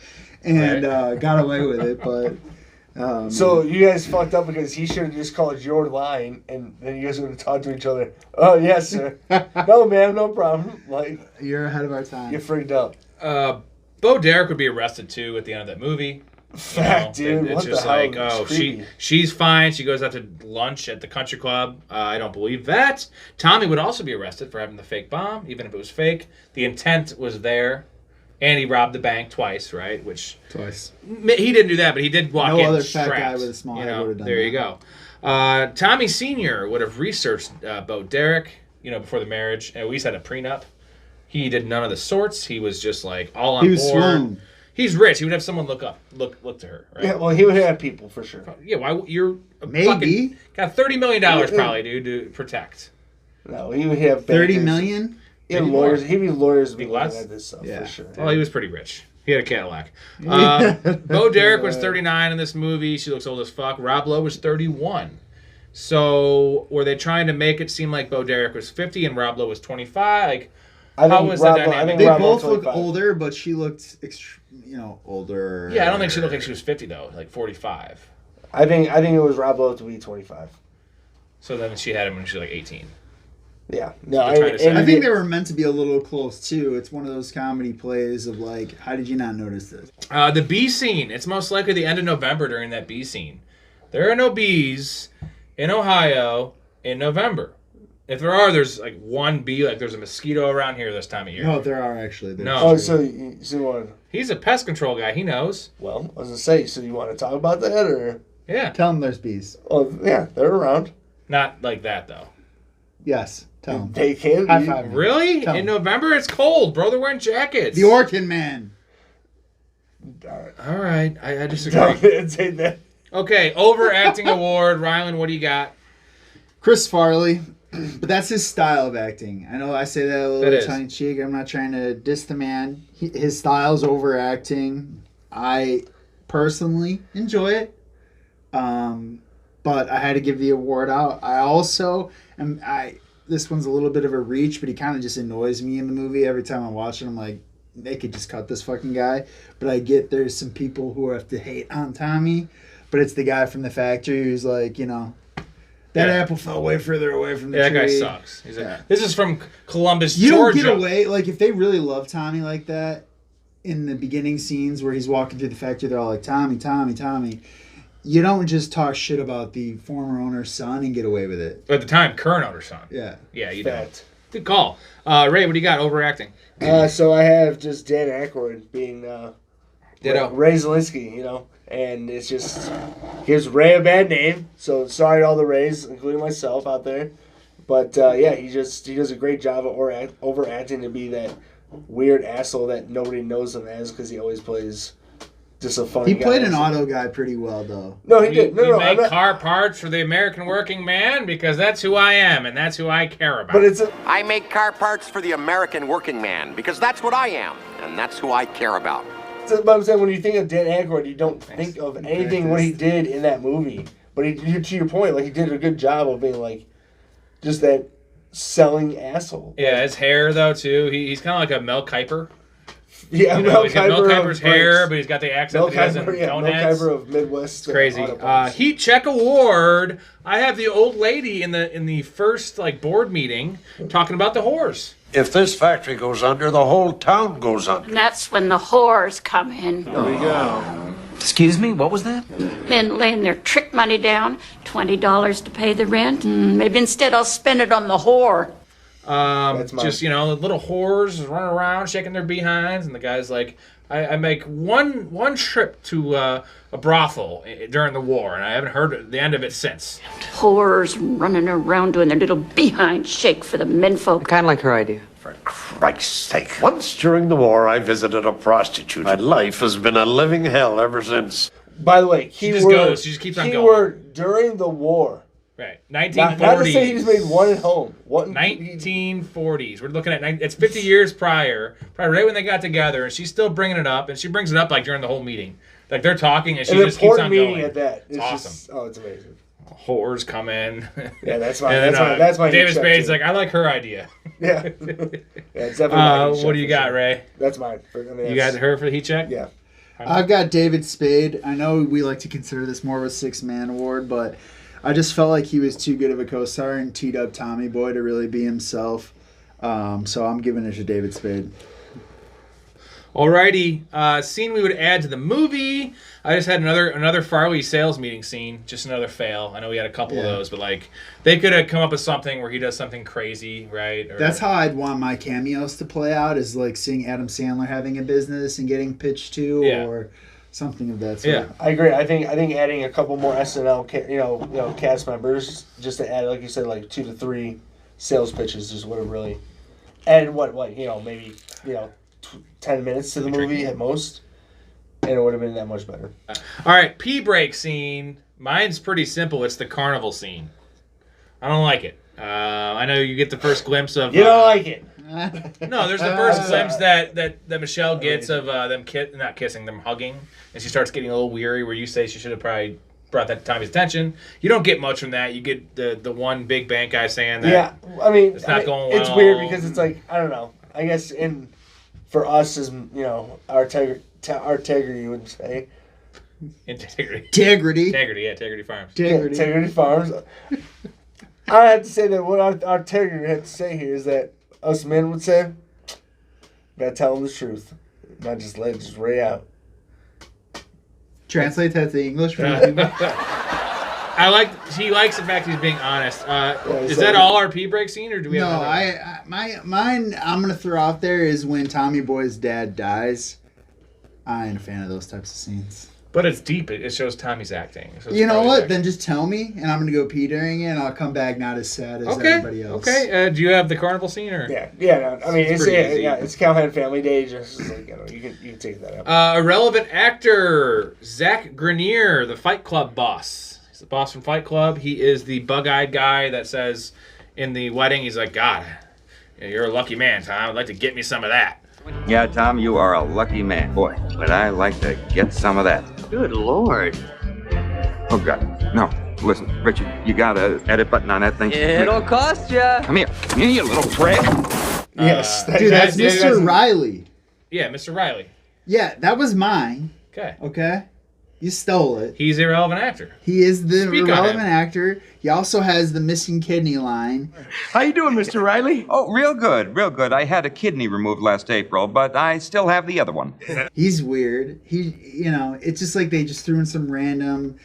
and got away with it. But so you guys fucked up because he should have just called your line and then you guys would have talked to each other. Oh, yes, sir. No, ma'am, no problem. Like, you're ahead of our time. You freaked out. Bo Derek would be arrested, too, at the end of that movie. Fact, dude. It's what just the hell? like, oh, she's fine. She goes out to lunch at the country club. I don't believe that. Tommy would also be arrested for having the fake bomb, even if it was fake. The intent was there. And he robbed the bank twice, right? Twice. He didn't do that, but he did walk in No other strapped. fat guy with a small head would have done there that. you go. Tommy Sr. would have researched Bo Derek, before the marriage. And we just had a prenup. He did none of the sorts. He was just like all on He was board. swoon. He's rich. He would have someone look to her, right? Yeah, well, he would have people for sure. Yeah, why? You're maybe got $30 million probably, dude, to protect. No, he would have $30 million. Yeah, lawyers. He'd be lawyers. Be less. At this stuff for sure. Well, he was pretty rich. He had a Cadillac. Bo Derek was 39 in this movie. She looks old as fuck. Rob Lowe was 31. So were they trying to make it seem like Bo Derek was 50 and Rob Lowe was 25? Like, how was the dynamic? They both looked older, but she looked, older. Yeah, I don't think she looked like she was 50 though, like 45. I think it was Rob Lowe to be 25. So then she had him when she was like 18. Yeah. No, I think they were meant to be a little close too. It's one of those comedy plays of like, how did you not notice this? The bee scene. It's most likely the end of November during that bee scene. There are no bees in Ohio in November. If there are, there's like one bee. Like there's a mosquito around here this time of year. No, there are actually. No. Oh, so you want? He's a pest control guy. He knows. Well, I was gonna say. So you want to talk about that, or? Yeah. Tell him there's bees. Oh yeah, they're around. Not like that though. Yes. Tell him. They can High be. five me. Really? Tell In him. November, it's cold, bro. They're wearing jackets. The Orkin Man. All right. I disagree. Don't say that. Okay, overacting award. Rylan, what do you got? Chris Farley. But that's his style of acting. I know I say that a That little is. tongue in cheek. I'm not trying to diss the man. His style's overacting. I personally enjoy it. But I had to give the award out. I also am. This one's a little bit of a reach, but he kind of just annoys me in the movie. Every time I watch it, I'm like, they could just cut this fucking guy. But I get there's some people who have to hate on Tommy, but it's the guy from the factory who's like, that apple fell way further away from the tree. That guy sucks. He's like, this is from Columbus, You Georgia. don't get away, like, if they really love Tommy like that, in the beginning scenes where he's walking through the factory, they're all like, Tommy, Tommy, Tommy. You don't just talk shit about the former owner's son and get away with it. At the time, current owner's son. Yeah. Yeah, you Fact. don't. Good call. Ray, what do you got? Overacting. So I have just Dan Aykroyd being Ditto. Ray Zielinski, and it's just gives Ray a bad name. So sorry to all the Rays, including myself out there. But yeah, he does a great job of overacting to be that weird asshole that nobody knows him as because he always plays just a funny guy. He played an auto guy pretty well, though. No, he did. You make car parts for the American working man because that's who I am and that's who I care about. I make car parts for the American working man because that's what I am and that's who I care about. But I'm saying when you think of Dan Aykroyd, you don't think of anything what he did in that movie. But to your point, like he did a good job of being like just that selling asshole. Yeah, his hair though too. He's kind of like a Mel Kiper. Yeah, he's got Mel Kiper's hair, but he's got the accent that he has in Mel Coneheads. Kiper of Midwest. It's crazy. Heat check award. I have the old lady in the first board meeting talking about the whores. If this factory goes under, the whole town goes under. And that's when the whores come in. There we go. Excuse me, what was that? Men laying their trick money down, $20 to pay the rent, and maybe instead I'll spend it on the whore. Just little whores running around shaking their behinds, and the guy's like, I make one trip to a brothel during the war, and I haven't heard the end of it since. Whores running around doing their little behind shake for the menfolk. Kind of like her idea. For Christ's sake. Once during the war, I visited a prostitute. My life has been a living hell ever since. By the way, She just keeps on going. Keyword during the war. Right, 1940s. Not to say he just made one at home. 1940s. We're looking at it's 50 years prior, probably right when they got together, and she's still bringing it up, and she brings it up during the whole meeting. Like they're talking, and she just keeps on going. Meeting at that. It's awesome. It's amazing. Whores come in. Yeah, that's my. And then, that's my. David Spade's like, I like her idea. Yeah. It's definitely. What do you got, Ray? That's mine. You got her for the heat check? Yeah. I've got David Spade. I know we like to consider this more of a 6-man award, but I just felt like he was too good of a co-star and teed up Tommy Boy to really be himself. So I'm giving it to David Spade. Alrighty, scene we would add to the movie. I just had another Farley sales meeting scene, just another fail. I know we had a couple of those, but they could have come up with something where he does something crazy, right? That's how I'd want my cameos to play out, is seeing Adam Sandler having a business and getting pitched to, or something of that sort. Yeah, I agree. I think adding a couple more SNL cast members just to add, like you said, 2 to 3 sales pitches just would have really added maybe 10 minutes to the movie at most, and it would have been that much better. All right, pee break scene. Mine's pretty simple. It's the carnival scene. I don't like it. I know you get the first glimpse of. You don't like it. No, there's the first glimpse that Michelle gets of them not kissing, them hugging, and she starts getting a little weary. Where you say she should have probably brought that to Tommy's attention. You don't get much from that. You get the one big bank guy saying that. Yeah, I mean, it's not going well. It's weird because it's I don't know. I guess for us as our integrity would say. Integrity. Yeah, Integrity Farms. Integrity Farms. I have to say that what our integrity had to say here is that us men would say, gotta tell them the truth, not just let it just ray out. Translate that to English for me. He likes the fact he's being honest. Is that all our pee break scene, or do we have another? Mine I'm gonna throw out there is when Tommy Boy's dad dies. I ain't a fan of those types of scenes. But it's deep. It shows Tommy's acting. You know what? Then just tell me, and I'm going to go pee during it, and I'll come back not as sad as everybody else. Okay. Do you have the carnival scene? Or? Yeah. No, I mean, it's Callahan Family Day. Just like, you can take that out. Irrelevant actor, Zach Grenier, the Fight Club boss. He's the boss from Fight Club. He is the bug-eyed guy that says in the wedding, he's like, God, you're a lucky man, Tom. I'd like to get me some of that. Yeah, Tom, you are a lucky man. Boy, would I like to get some of that. Good Lord. Oh, God. No. Listen, Richard, you got an edit button on that thing? It'll cost ya. Come here, you little prick. Yes. Dude, that's Mr. Riley. Yeah, Mr. Riley. Yeah, that was mine. Okay? You stole it. He's the irrelevant actor. He is the irrelevant actor. He also has the missing kidney line. How you doing, Mr. Riley? Oh, real good, real good. I had a kidney removed last April, but I still have the other one. He's weird. It's just like they just threw in some random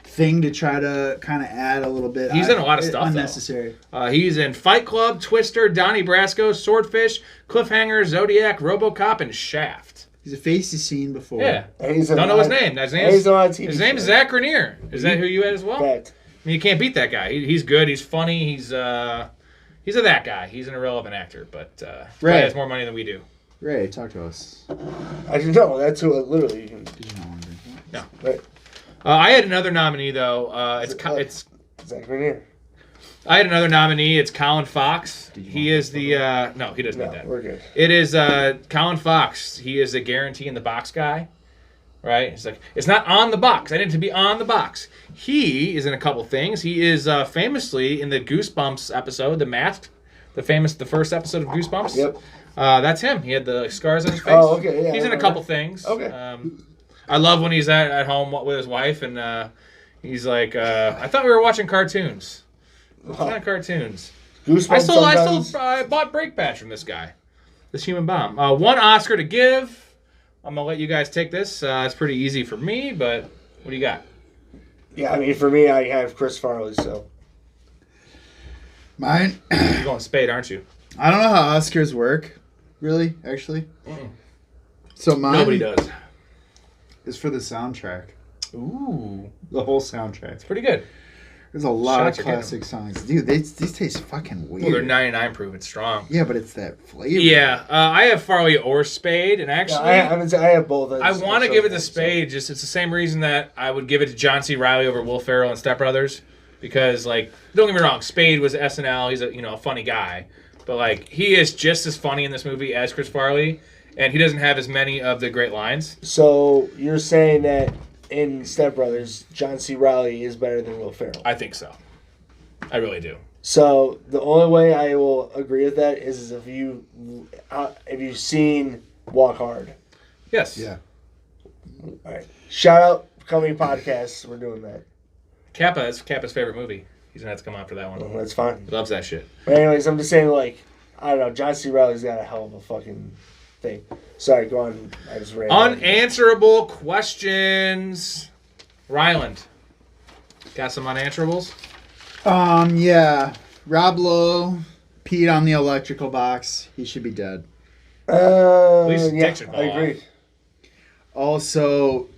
thing to try to kind of add a little bit. He's in a lot of stuff, unnecessary. He's in Fight Club, Twister, Donnie Brasco, Swordfish, Cliffhanger, Zodiac, RoboCop, and Shaft. He's a face you've seen before. Yeah. Don't know his name. His name's Zach Grenier. Is that who you had as well? Right. I mean, you can't beat that guy. He's good. He's funny. He's a that guy. He's an irrelevant actor, but he has more money than we do. Ray, talk to us. I didn't know. That's who literally. No. Right. I had another nominee though. It's Zach Grenier. I had another nominee. It's Colin Fox. He is the no, he doesn't need that. We're good. It is Colin Fox. He is a guarantee in the box guy, right? It's like it's not on the box. I need it to be on the box. He is in a couple things. He is famously in the Goosebumps episode, The Masked, the first episode of Goosebumps. Yep. That's him. He had the scars on his face. Oh, okay. Yeah, he's in a couple things. Okay. I love when he's at home with his wife and he's like, I thought we were watching cartoons. It's not cartoons. Goosebumps I bought Break Batch from this guy, this human bomb. One Oscar to give. I'm gonna let you guys take this. It's pretty easy for me, but what do you got? Yeah, I mean, for me, I have Chris Farley. So mine. You're going Spade, aren't you? I don't know how Oscars work, really. Actually, so mine. Nobody does. Is for the soundtrack. Ooh, the whole soundtrack. It's pretty good. There's a lot of classic songs. Dude, these taste fucking weird. Well, they're 99 proof. It's strong. Yeah, but it's that flavor. Yeah, I have Farley or Spade, and actually... Yeah, I have both. I want to give it to Spade. Just it's the same reason that I would give it to John C. Reilly over Will Ferrell and Step Brothers. Because, like, don't get me wrong, Spade was SNL. He's a funny guy. But, like, he is just as funny in this movie as Chris Farley. And he doesn't have as many of the great lines. So, you're saying that in Step Brothers, John C. Reilly is better than Will Ferrell? I think so. I really do. So the only way I will agree with that is if you've seen Walk Hard. Yes. Yeah. All right. Shout out coming podcasts. We're doing that. Kappa is Kappa's favorite movie. He's gonna have to come after that one. Oh, that's fine. He loves that shit. But anyways, I'm just saying, like, I don't know. John C. Reilly's got a hell of a fucking thing. Sorry, go on. I just ran. Unanswerable questions. Ryland. Got some unanswerables? Yeah. Rob Lowe peed on the electrical box. He should be dead. At least yeah, dick should fall I agree. off. Also,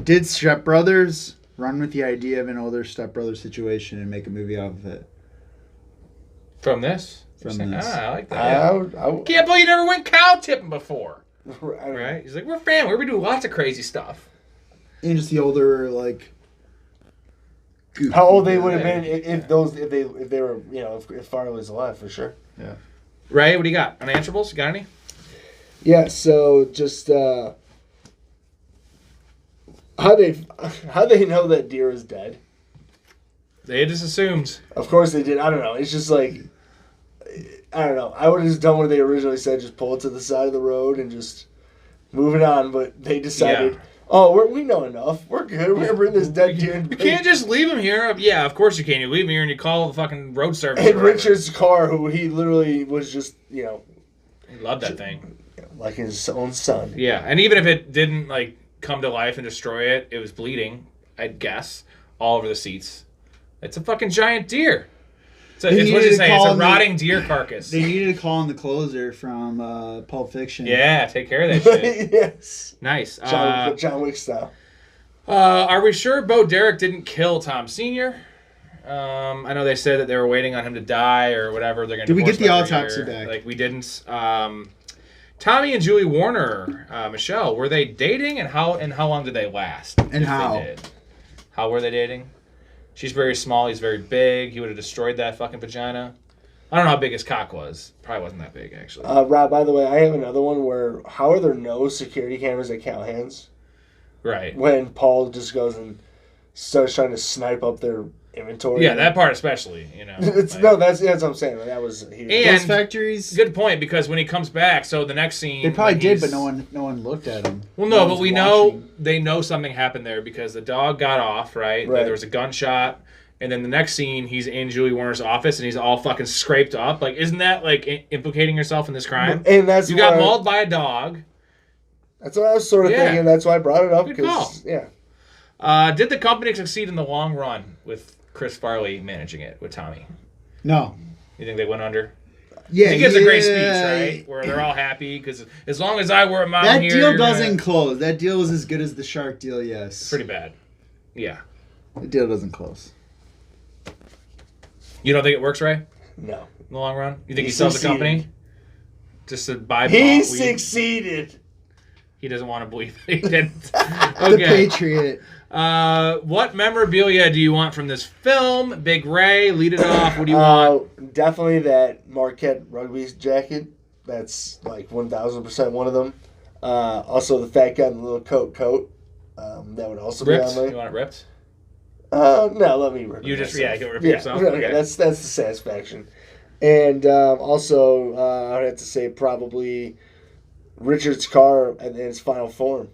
did Step Brothers run with the idea of an older Step Brother situation and make a movie out of it? From this? From this. I like that. I Can't believe you never went cow tipping before. Right? He's like, we're family. We do lots of crazy stuff. And just the older, like... How old they would have been if they were, if Farley was alive, for sure. Yeah. Ray, what do you got? Unanswerables? You got any? Yeah, so just how they know that deer is dead? They just assumed. Of course they did. I don't know. It's just like, I don't know. I would have just done what they originally said, just pull it to the side of the road and just move it on. But they decided, we know enough. We're good. We're gonna bring this dead deer. You can't just leave him here. Yeah, of course you can. You leave him here and you call the fucking road service. And Richard's car, who he literally was just, he loved that thing. Like his own son. Yeah, and even if it didn't like come to life and destroy it, it was bleeding, I'd guess, all over the seats. It's a fucking giant deer. So it's what you say. It's a rotting deer carcass. They needed to call in the closer from Pulp Fiction. Yeah, take care of that shit. Yes. Nice. John Wick style. Are we sure Bo Derek didn't kill Tom Sr.? I know they said that they were waiting on him to die or whatever. They're going to. Did we get the autopsy back? Like we didn't. Tommy and Julie Warner, Michelle, were they dating, and how long did they last? And how? They did? How were they dating? She's very small. He's very big. He would have destroyed that fucking vagina. I don't know how big his cock was. Probably wasn't that big, actually. Rob, by the way, I have another one where how are there no security cameras at Callahan's? Right. When Paul just goes and starts trying to snipe up their inventory. Yeah, that part especially, It's like, that's what I'm saying. That was huge. And those factories. Good point, because when he comes back, so the next scene They probably when did, he's- but no one looked at him. Well, no, but we know they know something happened there because the dog got off, right? There was a gunshot, and then the next scene, he's in Julie Warner's office, and he's all fucking scraped up. Like, isn't that like implicating yourself in this crime? And that's you got why- mauled by a dog. That's what I was sort of thinking. That's why I brought it up. Good call. Did the company succeed in the long run with Chris Farley managing it with Tommy? No. You think they went under? Yeah, he gives a great speech, right? Where they're all happy because as long as I wear a mountain That here, deal you're doesn't close. That deal is as good as the shark deal. Yes. It's pretty bad. Yeah. The deal doesn't close. You don't think it works, Ray? No. In the long run? You think He he sells the succeeded. company? Just to buy He weed? succeeded. He doesn't want to believe that he didn't. The Patriot. What memorabilia do you want from this film? Big Ray, lead it off. What do you want? Definitely that Marquette rugby jacket. That's like 1,000% one of them. Also the fat guy in the little coat. That would also Ripped? be on there. You want it ripped? No, let me rip it. You just myself. go rip it yourself. Yeah, Okay. that's the satisfaction. And also, I'd have to say probably Richard's car in its final form,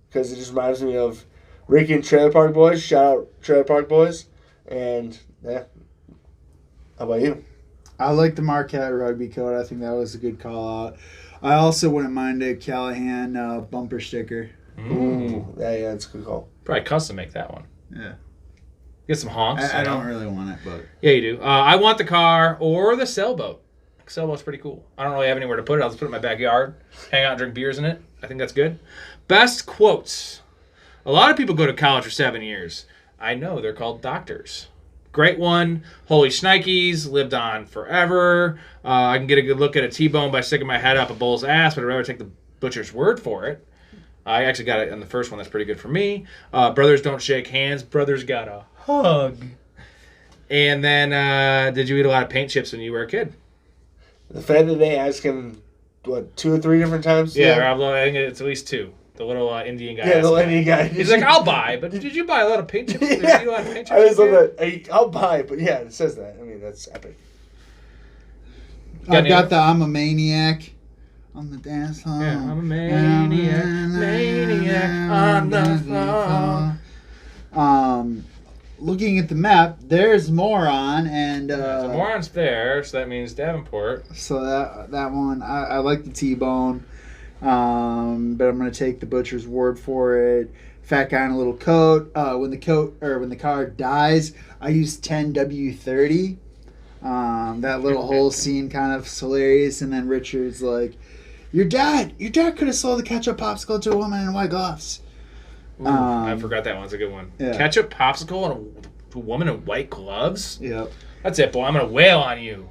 because it just reminds me of Ricky and Trailer Park Boys. Shout out Trailer Park Boys. And yeah, how about you? I like the Marquette rugby coat. I think that was a good call out. I also wouldn't mind a Callahan bumper sticker. Ooh, yeah, that's a good call. Probably custom make that one. Yeah. Get some honks. I don't really want it, but yeah, you do. I want the car or the sailboat. The sailboat's pretty cool. I don't really have anywhere to put it. I'll just put it in my backyard, hang out and drink beers in it. I think that's good. Best quotes. A lot of people go to college for 7 years. I know, they're called doctors. Great one. Holy Schnikes, lived on forever. I can get a good look at a T-bone by sticking my head up a bull's ass, but I'd rather take the butcher's word for it. I actually got it on the first one. That's pretty good for me. Brothers don't shake hands. Brothers got a hug. And then, did you eat a lot of paint chips when you were a kid? The fact that they ask him, 2 or 3 different times? Yeah, Rob, I think it's at least 2. The little Indian guy. Yeah, the little Indian guy. He's like, I'll buy, but did you buy a lot of paint chips? Did you eat a lot of paint chips? I just love that. I'll buy, but yeah, it says that. I mean, that's epic. I've got the I'm a Maniac on the dance floor. Yeah, I'm a maniac on the floor. Looking at the map, there's Moron, and So Moron's there, so that means Davenport. So that one, I like the T-bone, but I'm gonna take the butcher's word for it. Fat guy in a little coat. When the car dies, I use 10W30. That little whole scene kind of hilarious, and then Richard's like, Your dad could have sold the ketchup popsicle to a woman in white gloves. Ooh, I forgot that one's a good one. Yeah. Ketchup popsicle and a woman in white gloves? Yep. That's it, boy. I'm going to wail on you.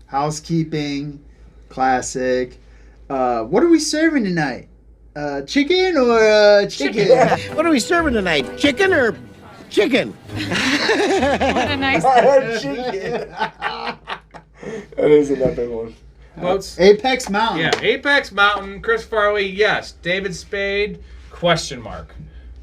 Housekeeping, classic. What are we serving tonight? Chicken or chicken? What are we serving tonight? Chicken or chicken? What a nice chicken. That is an epic one. Quotes? Apex Mountain. Yeah, Apex Mountain. Chris Farley, yes. David Spade, question mark.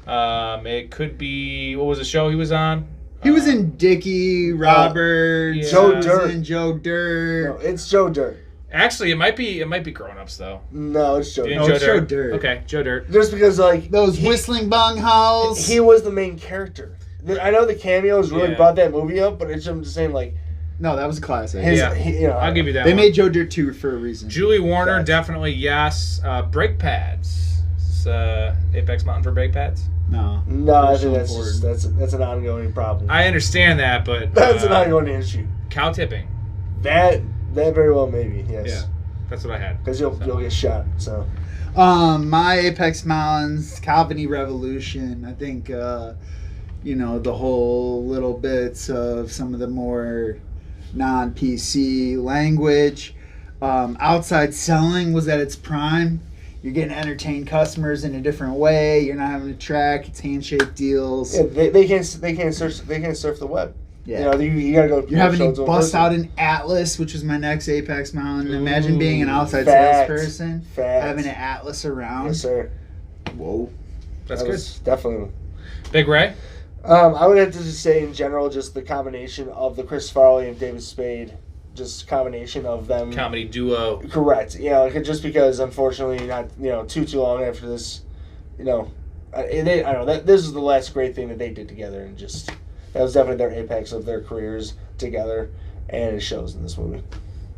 It could be, what was the show he was on? He was in Dickie, Robert, Joe Dirt. and Joe Dirt. No, it's Joe Dirt. Actually, it might be Grown Ups though. No, it's Joe Dirt. No, it's Joe Dirt. Okay, Joe Dirt. Just because, like... Those whistling bung howls. He was the main character. I know the cameos really Yeah. brought that movie up, but it's I'm just saying, like... No, that was a classic. I'll give you that They one. made Joe Dirt 2 for a reason. Julie Warner, definitely yes. Brake pads. Is Apex Mountain for brake pads? No. No, I so think that's an ongoing problem. I understand that, but... That's an ongoing issue. Cow tipping. That very well maybe, yes. Yeah, that's what I had. Because you'll get shot. So, my Apex Mountains, Calviny Revolution. I think the whole little bits of some of the more non-PC language. Outside selling was at its prime. You're getting to entertain customers in a different way. You're not having to track. It's handshake deals. Yeah, they can't surf the web. Yeah. You gotta go. You're having to bust out an Atlas, which is my next Apex Mountain. Imagine being an outside salesperson, having an Atlas around. Yes, sir. Whoa, that's good. Definitely. Big Ray. I would have to just say in general, just the combination of the Chris Farley and David Spade. Just combination of them. Comedy duo. Correct. Just because unfortunately not too long after this, I don't know that this is the last great thing that they did together, and just that was definitely their apex of their careers together, and it shows in this movie.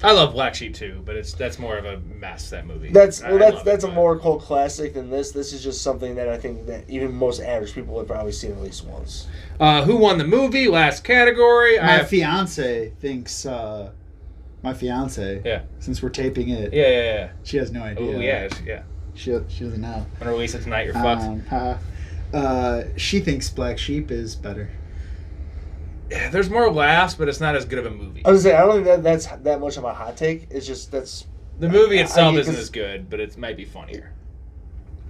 I love Black Sheep too, but that's more of a mess, that movie. That's a more cult classic than this. This is just something that I think that even most average people have probably seen at least once. Who won the movie? Last category. My fiance thinks. My fiance. Yeah. Since we're taping it. Yeah. She has no idea. Oh yeah. She doesn't know. I'm gonna release it tonight. You're fucked. She thinks Black Sheep is better. Yeah, there's more laughs, but it's not as good of a movie. I was gonna say I don't think that's that much of a hot take. It's just that's the movie itself isn't as good, but it might be funnier.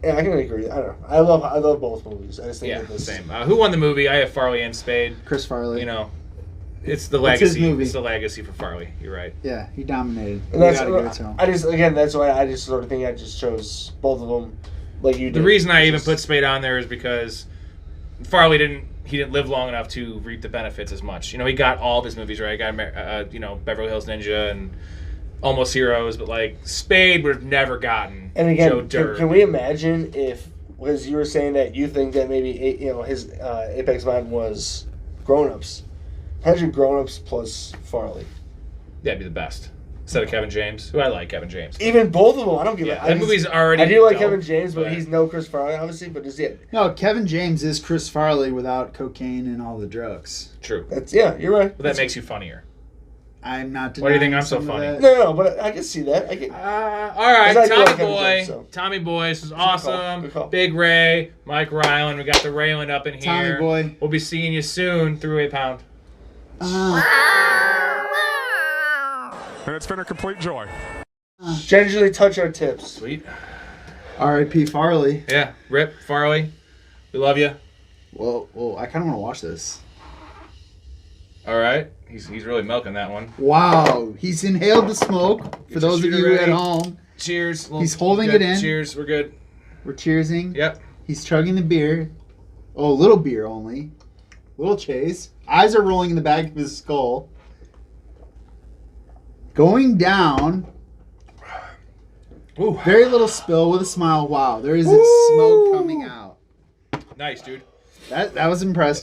Yeah, I can agree. I don't know. I love both movies. I just think that this same. Who won the movie? I have Farley and Spade. Chris Farley. It's the legacy. It's his movie. It's the legacy for Farley. You're right. Yeah, he dominated. And that's that's why I just sort of think I just chose both of them, like you did. The reason I even put Spade on there is because Farley didn't live long enough to reap the benefits as much. He got all of his movies right. He got Beverly Hills Ninja and Almost Heroes, but like Spade would have never gotten. And again, Joe Dirt. Can we imagine if, because you were saying that you think that maybe his Apex Mountain was Grown Ups. Imagine Grown Ups plus Farley. That'd be the best. Instead of Kevin James, who I like Kevin James. Even both of them, I don't give a... That movie's already I do like dope, Kevin James, but he's no Chris Farley, obviously, but is it? No, Kevin James is Chris Farley without cocaine and all the drugs. True. You're right. But that makes you funnier. I'm not denying. Why do you think I'm so funny? No, but I can see that. All right, Tommy Boy. This is awesome. Good call. Big Ray, Mike Ryland. We got the Rayland up in here. Tommy Boy. We'll be seeing you soon through a pound. And it's been a complete joy. Gingerly touch our tips. Sweet. R.I.P. Farley. Yeah, Rip Farley. We love you. Whoa, I kind of want to watch this. All right. He's really milking that one. Wow. He's inhaled the smoke. For those of you at home. Cheers. He's holding it in. Cheers. We're good. We're cheersing. Yep. He's chugging the beer. Oh, a little beer only. Little chase. Eyes are rolling in the back of his skull. Going down. Ooh. Very little spill with a smile. Wow. There is smoke coming out. Nice, dude. That was impressive.